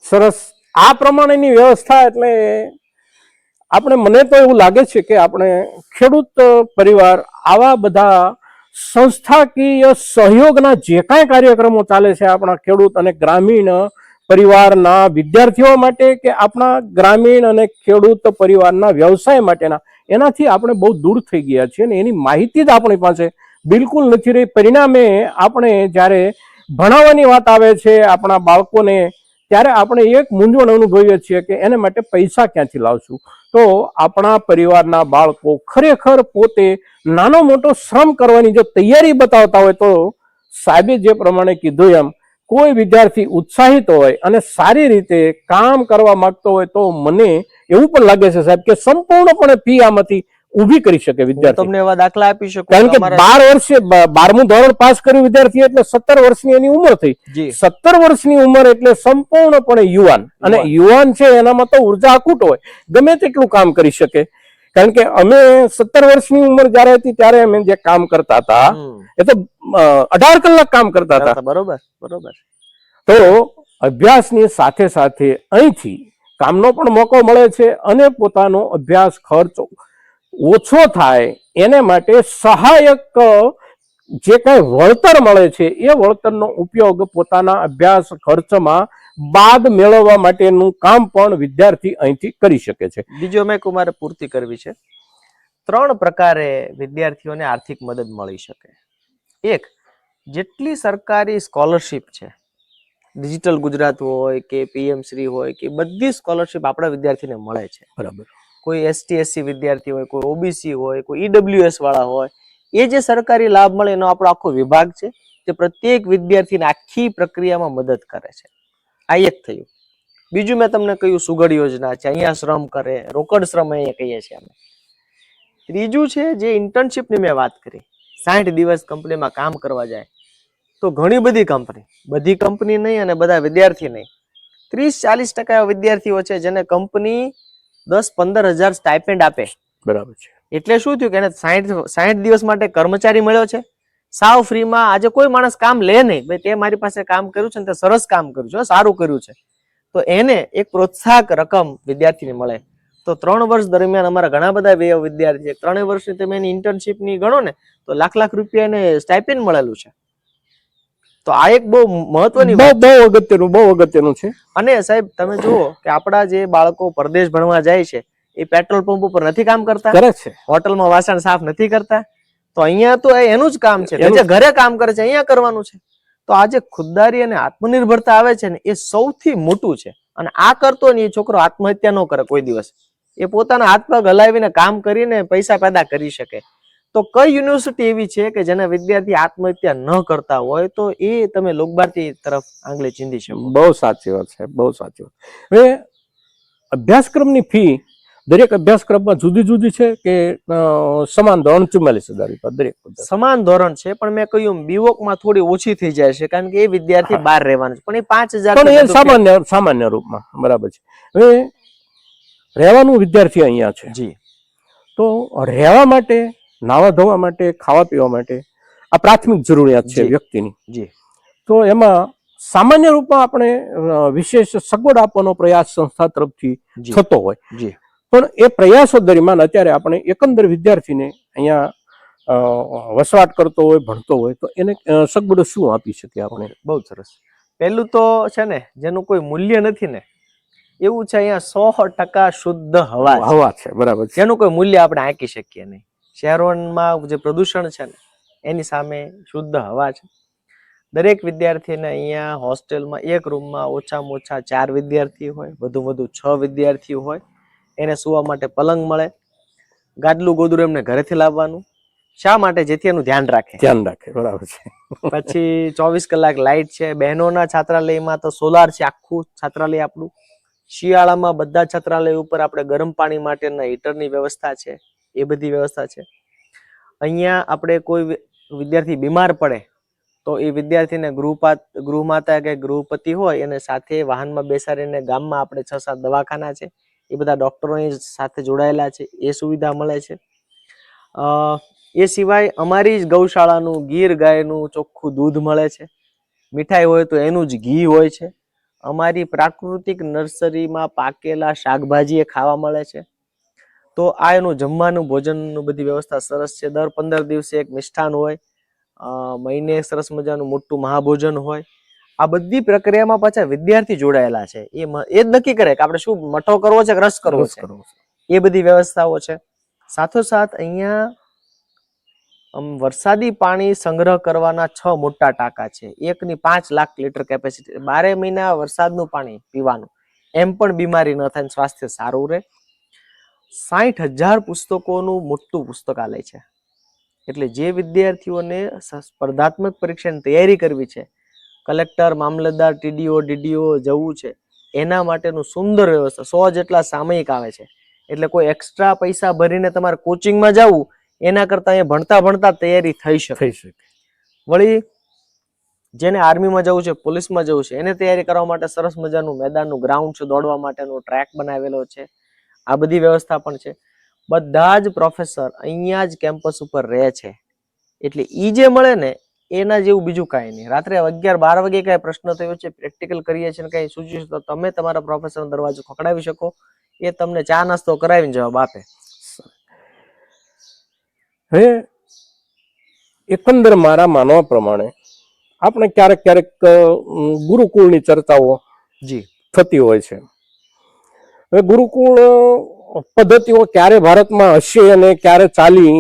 S1: સરસ. આ પ્રમાણેની વ્યવસ્થા એટલે મને તો એવું લાગે છે કે આપણે ખેડૂત પરિવાર આવા બધા સંસ્થાકીય સહયોગના જે કાંઈ કાર્યક્રમો ચાલે છે આપણા ખેડૂત અને ગ્રામીણ પરિવારના વિદ્યાર્થીઓ માટે કે આપણા ગ્રામીણ અને ખેડૂત પરિવારના વ્યવસાય માટેના, એનાથી આપણે બહુ દૂર થઈ ગયા છીએ અને એની માહિતી જ આપણી પાસે બિલકુલ નથી રહી. પરિણામે આપણે જ્યારે ભણાવવાની વાત આવે છે આપણા બાળકોને, ત્યારે આપણે એક મૂંઝવણ અનુભવીએ છીએ કે એને માટે પૈસા ક્યાંથી લાવશું. તો આપણા પરિવારના બાળકો ખરેખર પોતે નાનો મોટો શ્રમ કરવાની જો તૈયારી બતાવતા હોય તો સાહેબે જે પ્રમાણે કીધું એમ કોઈ વિદ્યાર્થી ઉત્સાહિત હોય અને સારી રીતે કામ કરવા માંગતો હોય તો મને એવું પણ લાગે છે સાહેબ કે સંપૂર્ણપણે ફી આમાંથી ઊભી કરી શકે વિદ્યાર્થી.
S2: તમને એવા દાખલા આપી શકું.
S1: કારણ કે 12 વર્ષે 12મું ધોરણ પાસ કર્યું વિદ્યાર્થી એટલે 17 વર્ષની એની ઉંમર થઈ. 17 વર્ષની ઉંમર એટલે સંપૂર્ણપણે યુવાન, અને યુવાન છે એનામાં તો ઉર્જા અકૂટ હોય, ગમે તેટલું કામ કરી શકે. કારણ કે અમે 17 વર્ષની ઉંમર જયારે હતી ત્યારે અમે જે કામ કરતા હતા એ તો 18 કલાક કામ કરતા હતા.
S2: બરોબર બરોબર.
S1: તો અભ્યાસની સાથે સાથે અહીંથી કામનો પણ મોકો મળે છે અને પોતાનો અભ્યાસ ખર્ચ ઓછો થાય એને માટે સહાયક જે કઈ વળતર મળે છે એ વળતરનો ઉપયોગ પોતાના અભ્યાસ ખર્ચમાં બાદ મેળવવા માટેનું કામ પણ વિદ્યાર્થી અહીંથી કરી શકે છે.
S2: બીજો મેં મારે પૂર્તિ કરવી છે. 3 પ્રકારે વિદ્યાર્થીઓને આર્થિક મદદ મળી શકે. એક, જેટલી સરકારી સ્કોલરશિપ છે, ડિજિટલ ગુજરાત હોય કે PM શ્રી હોય કે બધી સ્કોલરશિપ આપણા વિદ્યાર્થીને મળે છે.
S1: બરાબર.
S2: કોઈ ST/SC વિદ્યાર્થી હોય, કોઈ OBC હોય, કોઈ EWS વાળા હોય, એ જે સરકારી લાભ મળે એનો આપણો આખો વિભાગ છે તે પ્રત્યેક વિદ્યાર્થીને આખી પ્રક્રિયામાં મદદ કરે છે. આ એક થયું. બીજું મેં તમને કહ્યું સુઘડ યોજના છે, અહીંયા શ્રમ કરે, રોકડ શ્રમ અહીંયા કહીએ છીએ અમે. ત્રીજું છે જે ઇન્ટર્નશિપની મેં વાત કરી, 60 દિવસ કંપનીમાં કામ કરવા જાય, તો ઘણી બધી કંપની નહીં અને બધા વિદ્યાર્થી નહીં, 30-40% એવા વિદ્યાર્થીઓ છે જેને કંપની 10-15 હજાર સ્ટાઇપેન્ડ આપે.
S1: બરાબર છે.
S2: એટલે શું થયું કે એને 60 દિવસ માટે કર્મચારી મળ્યો છે સાવ ફ્રીમાં. આજે કોઈ માણસ કામ લે નહીં, ભાઈ તે મારી પાસે કામ કર્યું છે ને તે સરસ કામ કર્યું છે, સારું કર્યું છે, તો એને એક પ્રોત્સાહક રકમ વિદ્યાર્થીને મળે. તો 3 વર્ષ દરમિયાન અમારા ઘણા બધા વિદ્યાર્થી 3 વર્ષની તમે એની ઇન્ટર્નશીપની ગણો ને તો લાખ રૂપિયા એને સ્ટાઇપેન્ડ મળેલું છે. તો આ એક બહુ મહત્વની
S1: બહુ અગત્યનું છે.
S2: અને સાહેબ તમે જુઓ કે આપણા જે બાળકો પરદેશ ભણવા જાય છે એ પેટ્રોલ પંપ ઉપર નથી કામ કરતા,
S1: કરે છે,
S2: હોટલમાં વાસણ સાફ નથી કરતા, તો અહીંયા તો એનું જ કામ છે, જે ઘરે કામ કરે છે અહીંયા કરવાનું છે. તો આ જે ખુદદારી અને આત્મનિર્ભરતા આવે છે ને એ સૌથી મોટું છે. અને આ કરતો ને એ છોકરો આત્મહત્યા ન કરે કોઈ દિવસ, એ પોતાના હાથ પગ હલાવીને કામ કરીને પૈસા પેદા કરી શકે. તો કઈ યુનિવર્સિટી એવી છે કે જેના વિદ્યાર્થી આત્મહત્યા ન કરતા હોય? તો એ તમે લોકભારતી તરફ આંગળી ચીંધી શકો.
S1: બહુ સાચી વાત છે, બહુ સાચી વાત. હવે અભ્યાસક્રમની ફી દરેક અભ્યાસક્રમમાં જુદી જુદી છે કે સમાન ધોરણ 44,000 દરેક
S2: સમાન ધોરણ છે? પણ મેં કહ્યું બીવોક માં થોડી ઓછી થઈ જાય છે કારણ કે એ વિદ્યાર્થી બહાર રહેવાનું છે, પણ એ 5,000
S1: સામાન્ય રૂપમાં બરાબર છે. હવે રહેવાનું વિદ્યાર્થી અહીંયા છે
S2: જી,
S1: તો રહેવા માટે, નાવા ધોવા માટે, ખાવા પીવા માટે આ પ્રાથમિક જરૂરિયાત છે વ્યક્તિની.
S2: જી,
S1: તો એમાં સામાન્ય રૂપમાં આપણે વિશેષ સગવડ આપવાનો પ્રયાસ સંસ્થા તરફથી થતો હોય.
S2: જી,
S1: પણ એ પ્રયાસો દરમિયાન અત્યારે આપણે એકંદર વિદ્યાર્થીને અહીંયા વસવાટ કરતો હોય, ભણતો હોય, તો એને સગવડો શું આપી શકીએ આપણે?
S2: બહુ સરસ. પહેલું તો છે ને જેનું કોઈ મૂલ્ય નથી ને એવું છે અહીંયા 100% શુદ્ધ હવા
S1: છે. બરાબર છે.
S2: જેનું કોઈ મૂલ્ય આપણે આંકી શકીએ નહીં. શહેરોમાં જે પ્રદૂષણ છે ને એની સામે શુદ્ધ હવા છે. દરેક વિદ્યાર્થીને અહીંયા હોસ્ટેલમાં એક રૂમમાં ઓછામાં ઓછા 4 વિદ્યાર્થી હોય, વધુ 6 વિદ્યાર્થી હોય. એને સુવા માટે પલંગ મળે, ગાદલું ગોદરું એમને ઘરેથી લાવવાનું. શા માટે? જેથી એનું ધ્યાન રાખે.
S1: બરાબર છે.
S2: પછી 24 કલાક લાઇટ છે. બહેનોના છાત્રાલયમાં તો સોલાર છે, આખું છાત્રાલય આપણું. શિયાળામાં બધા છાત્રાલય ઉપર આપણે ગરમ પાણી માટેના હીટરની વ્યવસ્થા છે, એ બધી વ્યવસ્થા છે. અહીંયા આપણે કોઈ વિદ્યાર્થી બીમાર પડે તો એ વિદ્યાર્થીને ગૃહમાતા કે ગૃહપતિ હોય એને સાથે વાહનમાં બેસાડીને ગામમાં આપણે 6-7 દવાખાના છે, એ બધા ડોક્ટરોની સાથે જોડાયેલા છે, એ સુવિધા મળે છે. એ સિવાય અમારી જ ગૌશાળાનું ગીર ગાયનું ચોખ્ખું દૂધ મળે છે. મીઠાઈ હોય તો એનું જ ઘી હોય છે. અમારી પ્રાકૃતિક નર્સરીમાં પાકેલા શાકભાજી એ ખાવા મળે છે. તો આ એનું જમવાનું, ભોજનનું બધી વ્યવસ્થા સરસ છે. દર 15 દિવસે એક મિષ્ઠાન હોય, મહિને સરસ મજાનું મોટું મહાભોજન હોય. આ બધી પ્રક્રિયામાં પાછા વિદ્યાર્થી જોડાયેલા છે. એ જ નક્કી કરે કે આપણે શું મઠો કરવો છે કે રસ કરવો છે, એ બધી વ્યવસ્થાઓ છે. સાથોસાથ અહીંયા વરસાદી પાણી સંગ્રહ કરવાના 6 મોટા ટાંકા છે. એકની 5 લાખ લીટર કેપેસિટી. 12 મહિના વરસાદનું પાણી પીવાનું, એમ પણ બીમારી ન થાય, સ્વાસ્થ્ય સારું રહે. 60,000 પુસ્તકોનું મોટું પુસ્તકાલય છે. એટલે જે વિદ્યાર્થીઓને સ્પર્ધાત્મક પરીક્ષાની તૈયારી કરવી છે, કલેક્ટર, મામલતદાર, ટીડીઓ, ડીડીઓ જવું છે, એના માટેનું સુંદર વ્યવસ્થા. 100 જેટલા સામયિક આવે છે. એટલે કોઈ એક્સ્ટ્રા પૈસા ભરીને તમારે કોચિંગમાં જવું એના કરતા અહીંયા ભણતા તૈયારી થઈ શકે. વળી જેને આર્મીમાં જવું છે, પોલીસમાં જવું છે, એને તૈયારી કરવા માટે સરસ મજાનું મેદાનનું ગ્રાઉન્ડ છે, દોડવા માટેનો ટ્રેક બનાવેલો છે. આ બધી વ્યવસ્થા પણ છે. બધા જ પ્રોફેસર અહીંયા જ કેમ્પસ ઉપર રહે છે. એટલે ઈ જે મળે ને એના જેવું બીજું કાંઈ નહીં. રાત્રે 11-12 વાગે કાંઈ પ્રશ્ન થયો છે, પ્રેક્ટિકલ કરીએ છીએ, કાંઈ સૂચિશ તો તમે તમારા પ્રોફેસરનો દરવાજો ખખડાવી શકો, એ તમને ચા નાસ્તો કરાવીને જવાબ આપે.
S1: હવે એકંદર મારા માનવા પ્રમાણે આપણે ક્યારેક ગુરુકુળની ચર્ચાઓ થતી હોય છે. હવે ગુરુકુળ પદ્ધતિઓ ક્યારે ભારતમાં હશે અને ક્યારે ચાલી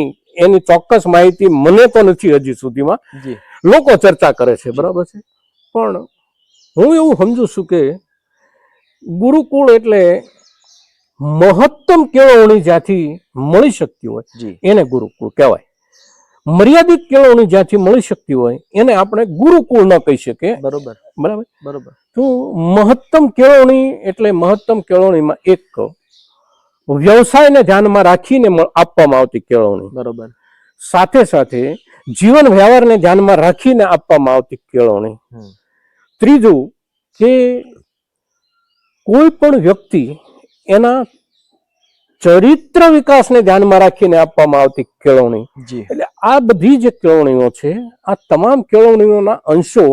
S1: એની ચોક્કસ માહિતી મને તો નથી હજી સુધીમાં. લોકો ચર્ચા કરે છે, બરાબર છે, પણ હું એવું સમજુ છું કે ગુરુકુળ એટલે મહત્તમ કેળવણી જ્યાંથી મળી શકતી હોય એને ગુરુકુળ કહેવાય. મર્યાદિત કેળવણી જ્યાંથી મળી શકતી હોય એને આપણે ગુરુકુળ ન કહી શકીએ. બરાબર. તો મહત્તમ કેળવણી એટલે મહત્તમ કેળવણીમાં એક વ્યવસાયને ધ્યાનમાં રાખીને આપવામાં આવતી કેળવણી.
S2: બરોબર.
S1: સાથે સાથે જીવન વ્યવહારને ધ્યાનમાં રાખીને આપવામાં આવતી કેળવણી. ત્રીજું કે કોઈ પણ વ્યક્તિ એના ચરિત્ર વિકાસને ધ્યાનમાં રાખીને આપવામાં આવતી કેળવણી. એટલે આ બધી જે કેળવણીઓ છે, આ તમામ કેળવણીઓના અંશો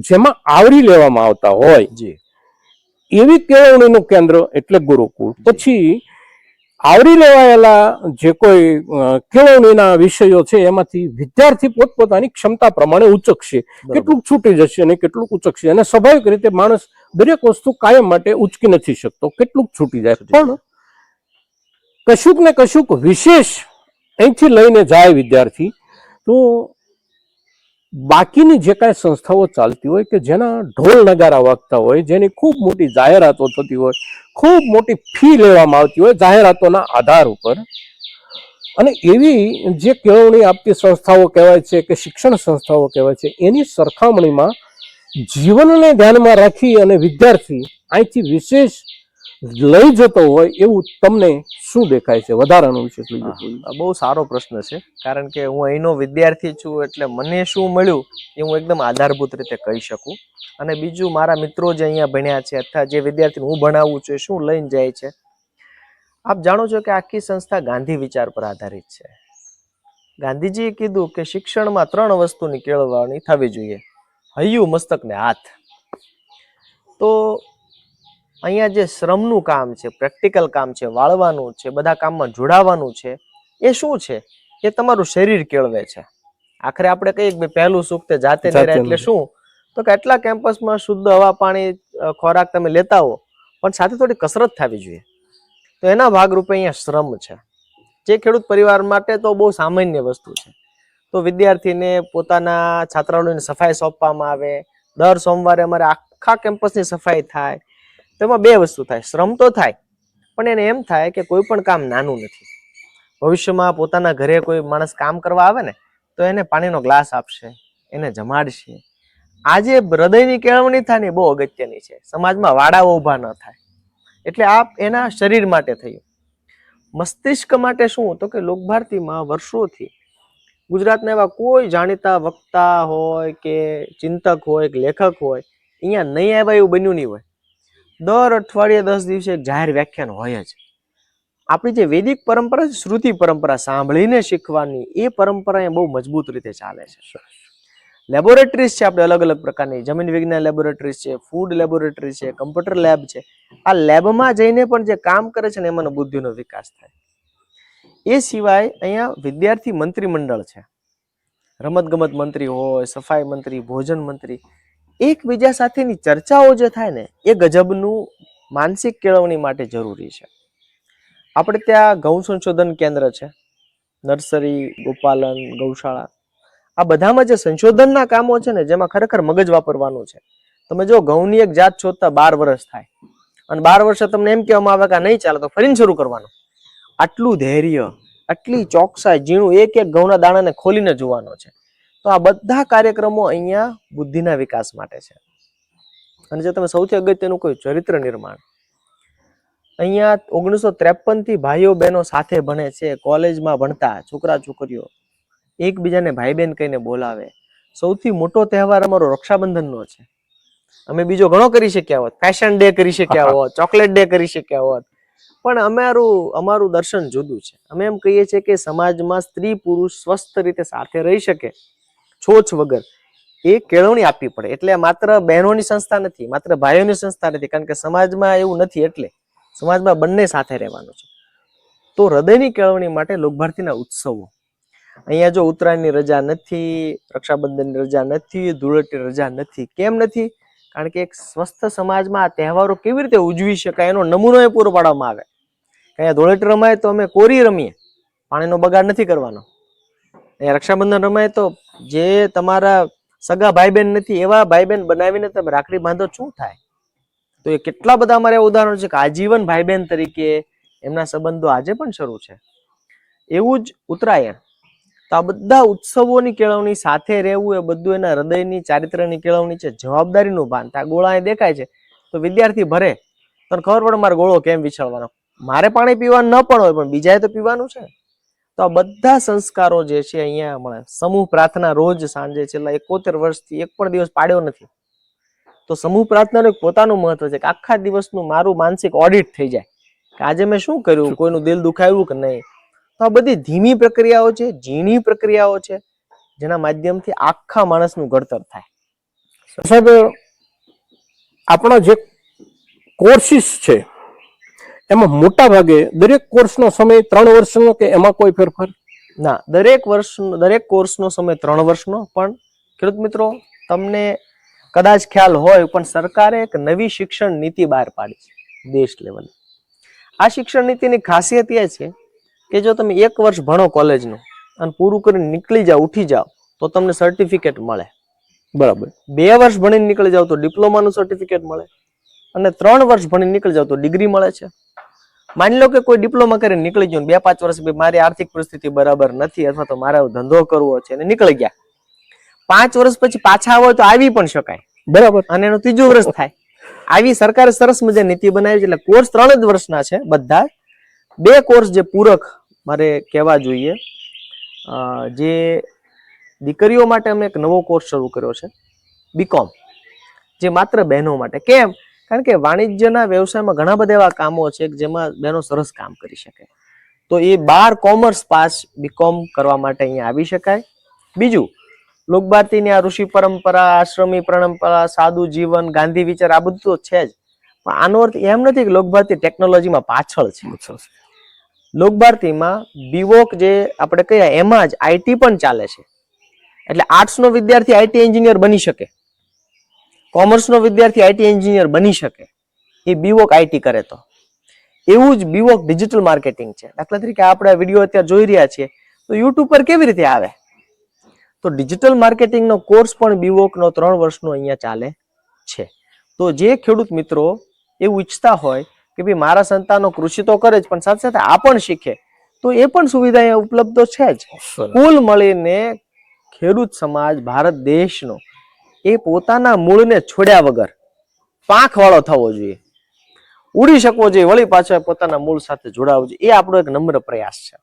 S1: જેમાં આવરી લેવામાં આવતા હોય એવી કેળવણીનું કેન્દ્ર એટલે ગુરુકુળ. પછી આવરી લેવાયેલા જે કોઈ કેળવણીના વિષયો છે એમાંથી વિદ્યાર્થી પોતપોતાની ક્ષમતા પ્રમાણે ઉચકશે. કેટલુંક છૂટી જશે અને કેટલુંક ઉચકશે. અને સ્વાભાવિક રીતે માણસ દરેક વસ્તુ કાયમ માટે ઉચકી નથી શકતો, કેટલુંક છૂટી જાય. પણ કશુંક ને કશુંક વિશેષ અહીંથી લઈને જાય વિદ્યાર્થી, તો બાકીની જે કાંઈ સંસ્થાઓ ચાલતી હોય કે જેના ઢોલ નગારા વાગતા હોય, જેની ખૂબ મોટી જાહેરાતો થતી હોય, ખૂબ મોટી ફી લેવામાં આવતી હોય જાહેરાતોના આધાર ઉપર, અને એવી જે કેળવણી આપતી સંસ્થાઓ કહેવાય છે કે શિક્ષણ સંસ્થાઓ કહેવાય છે, એની સરખામણીમાં જીવનને ધ્યાનમાં રાખી અને વિદ્યાર્થી અહીંથી વિશેષ લઈ જતો હોય એવું તમને શું દેખાય છે? વધારાનું વિશેષ લઈ જતો હોય?
S2: બહુ સારો પ્રશ્ન છે, કારણ કે હું અહીંનો વિદ્યાર્થી છું એટલે મને શું મળ્યું એ હું એકદમ આધારભૂત રીતે કહી શકું. અને બીજું, મારા મિત્રો જે અહીંયા ભણ્યા છે અથવા જે વિદ્યાર્થીને હું ભણાવું છું એ શું લઈને જાય છે. આપ જાણો છો કે આખી સંસ્થા ગાંધી વિચાર પર આધારિત છે. ગાંધીજીએ કીધું કે શિક્ષણમાં 3 વસ્તુની કેળવણી થવી જોઈએ: હૈયું, મસ્તક ને હાથ. તો અહીંયા જે શ્રમનું કામ છે, પ્રેક્ટિકલ કામ છે, વાળવાનું છે, બધા કામમાં જોડાવાનું છે, એ શું છે? એ તમારું શરીર કેળવે છે. આખરે આપણે કહીએ કે પહેલું સુખ તે જાતે નિર્ણય. એટલે શું? તો કે આટલા કેમ્પસમાં શુદ્ધ હવા, પાણી, ખોરાક તમે લેતા હો, પણ સાથે થોડી કસરત થવી જોઈએ. તો એના ભાગરૂપે અહીંયા શ્રમ છે, જે ખેડૂત પરિવાર માટે તો બહુ સામાન્ય વસ્તુ છે. તો વિદ્યાર્થીને પોતાના છાત્રાલયની સફાઈ સોંપવામાં આવે. દર સોમવારે અમારે આખા કેમ્પસની સફાઈ થાય. તેમાં 2 વસ્તુ થાય: શ્રમ તો થાય, પણ એને એમ થાય કે કોઈ પણ કામ નાનું નથી. ભવિષ્યમાં પોતાના ઘરે કોઈ માણસ કામ કરવા આવે ને તો એને પાણીનો ગ્લાસ આપશે, એને જમાડશે. આ જે હૃદયની કેળવણી થાય ને બહુ અગત્યની છે. સમાજમાં વાડાઓ ઊભા ન થાય. એટલે આ એના શરીર માટે થયું. મસ્તિષ્ક માટે શું? તો કે લોકભારતીમાં વર્ષોથી ગુજરાતના એવા કોઈ જાણીતા વક્તા હોય કે ચિંતક હોય કે લેખક હોય, અહીંયા નહીં આવ્યા એવું બન્યું નહીં હોય. દર અઠવાડિયે 10 દિવસે એક જાહેર વ્યાખ્યાન હોય જ. આપણી જે વૈદિક પરંપરા છે, શ્રુતિ પરંપરા, સાંભળીને શીખવાની, એ પરંપરા અહીંયા બહુ મજબૂત રીતે ચાલે છે. લેબોરેટરીઝ છે આપણે અલગ અલગ પ્રકારની, જમીન વિજ્ઞાન લેબોરેટરીઝ છે, ફૂડ લેબોરેટરી છે, કમ્પ્યુટર લેબ છે. આ લેબમાં જઈને પણ જે કામ કરે છે ને એમાં બુદ્ધિનો વિકાસ થાય. એ સિવાય અહીંયા વિદ્યાર્થી મંત્રીમંડળ છે. રમતગમત મંત્રી હોય, સફાઈ મંત્રી, ભોજન મંત્રી. એકબીજા સાથેની ચર્ચાઓ જે થાય ને એ ગજબનું માનસિક કેળવણી માટે જરૂરી છે. આપણે ત્યાં ગૌ સંશોધન કેન્દ્ર છે, નર્સરી, ગોપાલન, ગૌશાળા. આ બધામાં જે સંશોધનના કામો છે ને, જેમાં ખરેખર મગજ વાપરવાનું છે. તમે જો ઘઉંની એક જાત શોધતા 12 વર્ષ થાય, અને 12 વર્ષે તમને એમ કહેવામાં આવે કે નહીં ચાલે તો ફરીને શરૂ કરવાનું. આટલું ધૈર્ય, આટલી ચોકસાઈ, ઝીણું એક એક ઘઉંના દાણાને ખોલીને જોવાનો છે. તો આ બધા કાર્યક્રમો અહીંયા બુદ્ધિના વિકાસ માટે છે. અને જે તમે સૌથી અગત્યનું કહ્યું, ચરિત્ર નિર્માણ. અહીંયા 1953 થી ભાઈઓ બહેનો સાથે ભણે છે. કોલેજમાં ભણતા છોકરા છોકરીઓ એકબીજાને ભાઈ બહેન કહીને બોલાવે. સૌથી મોટો તહેવાર અમારો રક્ષાબંધનનો છે. અમે બીજો ઘણો કરી શક્યા હોત, ફેશન ડે કરી શક્યા હોત, ચોકલેટ ડે કરી શક્યા હોત, પણ અમારું દર્શન જુદું છે. અમે એમ કહીએ છીએ કે સમાજમાં સ્ત્રી પુરુષ સ્વસ્થ રીતે સાથે રહી શકે, છોછ વગર, એ કેળવણી આપવી પડે. એટલે માત્ર બહેનોની સંસ્થા નથી, માત્ર ભાઈઓની સંસ્થા નથી, કારણ કે સમાજમાં એવું નથી. એટલે સમાજમાં બંને સાથે રહેવાનું છે. તો હૃદયની કેળવણી માટે લોકભારતીના ઉત્સવો. અહીંયા જો ઉત્તરાયણની રજા નથી, રક્ષાબંધનની રજા નથી, ધૂળેટીની રજા નથી. કેમ નથી? કારણ કે એક સ્વસ્થ સમાજમાં આ તહેવારો કેવી રીતે ઉજવી શકાય એનો નમૂનો એ પૂરો પાડવામાં આવે. અહીંયા ધૂળેટી રમાય તો અમે કોરી રમીએ, પાણીનો બગાડ નથી કરવાનો. અહીંયા રક્ષાબંધન રમાય તો જે તમારા સગા ભાઈ બહેન નથી એવા ભાઈ બહેન બનાવીને તમે રાખડી બાંધો, શું થાય? તો એ કેટલા બધા અમારા ઉદાહરણો છે કે આજીવન ભાઈ બહેન તરીકે એમના સંબંધો આજે પણ શરૂ છે. એવું જ ઉત્તરાયણ. તો આ બધા ઉત્સવોની કેળવણી, સાથે રહેવું, એ બધું એના હૃદયની ચારિત્ર્યની કેળવણી છે. જવાબદારીનું ભાન. આ ગોળા દેખાય છે તો વિદ્યાર્થી ભરે, તને ખબર પડે મારે ગોળો કેમ વિછાવવાનો. મારે પાણી પીવાનું ન પણ હોય, પણ બીજાએ તો પીવાનું છે. તો આ બધા સંસ્કારો જે છે અહીંયા મળે. સમૂહ પ્રાર્થના રોજ સાંજે છેલ્લા 71 વર્ષથી એક પણ દિવસ પાડ્યો નથી. તો સમૂહ પ્રાર્થનાનું એક પોતાનું મહત્વ છે કે આખા દિવસનું મારું માનસિક ઓડિટ થઈ જાય કે આજે મેં શું કર્યું, કોઈનું દિલ દુખાવ્યું કે નહીં. તો આ બધી ધીમી પ્રક્રિયાઓ છે, ઝીણી પ્રક્રિયાઓ છે, જેના માધ્યમથી આખા માણસનું ઘડતર થાય.
S1: સાહેબ, આપણા જે કોર્સિસ છે એમાં મોટા ભાગે દરેક કોર્સનો સમય 3 વર્ષનો કે એમાં કોઈ ફેરફાર?
S2: ના, દરેક કોર્સનો સમય 3 વર્ષનો. પણ ખેડૂત મિત્રો, તમને કદાચ ખ્યાલ હોય પણ સરકારે એક નવી શિક્ષણ નીતિ બહાર પાડી છે દેશ લેવલે. આ શિક્ષણ નીતિની ખાસિયત એ છે કે જો તમે 1 વર્ષ ભણો કોલેજનું અને પૂરું કરીને નીકળી જાઓ, ઉઠી જાઓ, તો તમને સર્ટિફિકેટ મળે.
S1: બરાબર.
S2: 2 વર્ષ ભણીને નીકળી જાવ તો ડિપ્લોમાનું સર્ટિફિકેટ મળે અને 3 વર્ષ ભણીને નીકળી જાવ તો ડિગ્રી મળે છે. માની લો કે કોઈ ડિપ્લોમા કરીને નીકળી ગયો, 2-5 વર્ષ મારી આર્થિક પરિસ્થિતિ બરાબર નથી અથવા તો મારે ધંધો કરવો છે અને નીકળી ગયા, 5 વર્ષ પછી પાછા આવો તો આવી પણ શકાય.
S1: બરાબર.
S2: અને એનું 3જું વર્ષ થાય. આવી સરકારે સરસ મજા નીતિ બનાવી છે. એટલે કોર્સ 3 જ વર્ષના છે બધા. 2 કોર્સ જે પૂરક મારે કહેવા જોઈએ, જે દીકરીઓ માટે અમે એક નવો કોર્સ શરૂ કર્યો છે, બીકોમ, જે માત્ર બહેનો માટે. કેમ? કારણ કે વાણિજ્યના વ્યવસાયમાં ઘણા બધા એવા કામો છે જેમાં બહેનો સરસ કામ કરી શકે. તો એ 12 કોમર્સ પાસ બીકોમ કરવા માટે અહીંયા આવી શકાય. બીજું, લોકભારતીની આ ઋષિ પરંપરા, આશ્રમી પરંપરા, સાદું જીવન, ગાંધી વિચાર, આ બધું તો છે જ. પણ આનો અર્થ એમ નથી કે લોકભારતી ટેકનોલોજીમાં પાછળ છે. લોકભારતીમાં બીવોક જે આપણે કહીએ એમાં જ આઈટી પણ ચાલે છે. એટલે આર્ટ્સનો વિદ્યાર્થી આઈટી એન્જિનિયર બની શકે, કોમર્સનો વિદ્યાર્થી આઈટી એન્જિનિયર બની શકે, એ બીવોક આઈટી કરે તો. એવું જ બીવોક ડિજિટલ માર્કેટિંગ છે. દાખલા તરીકે આપણે આ વિડીયો અત્યારે જોઈ રહ્યા છીએ તો યુટ્યુબ પર કેવી રીતે આવે? તો ડિજિટલ માર્કેટિંગનો કોર્સ પણ બીવોકનો 3 વર્ષનો અહીંયા ચાલે છે. તો જે ખેડૂત મિત્રો એવું ઈચ્છતા હોય કે ભાઈ મારા સંતાનો કૃષિ તો કરે જ પણ સાથે સાથે આ પણ શીખે, તો એ પણ સુવિધા અહીંયા ઉપલબ્ધ છે જ. કુલ મળીને ખેડૂત સમાજ ભારત દેશનો એ પોતાના મૂળને છોડ્યા વગર પાંખવાળો થવો જોઈએ, ઉડી શકવો જોઈએ, વળી પાછા પોતાના મૂળ સાથે જોડાવવું જોઈએ. એ આપણો એક નમ્ર પ્રયાસ છે.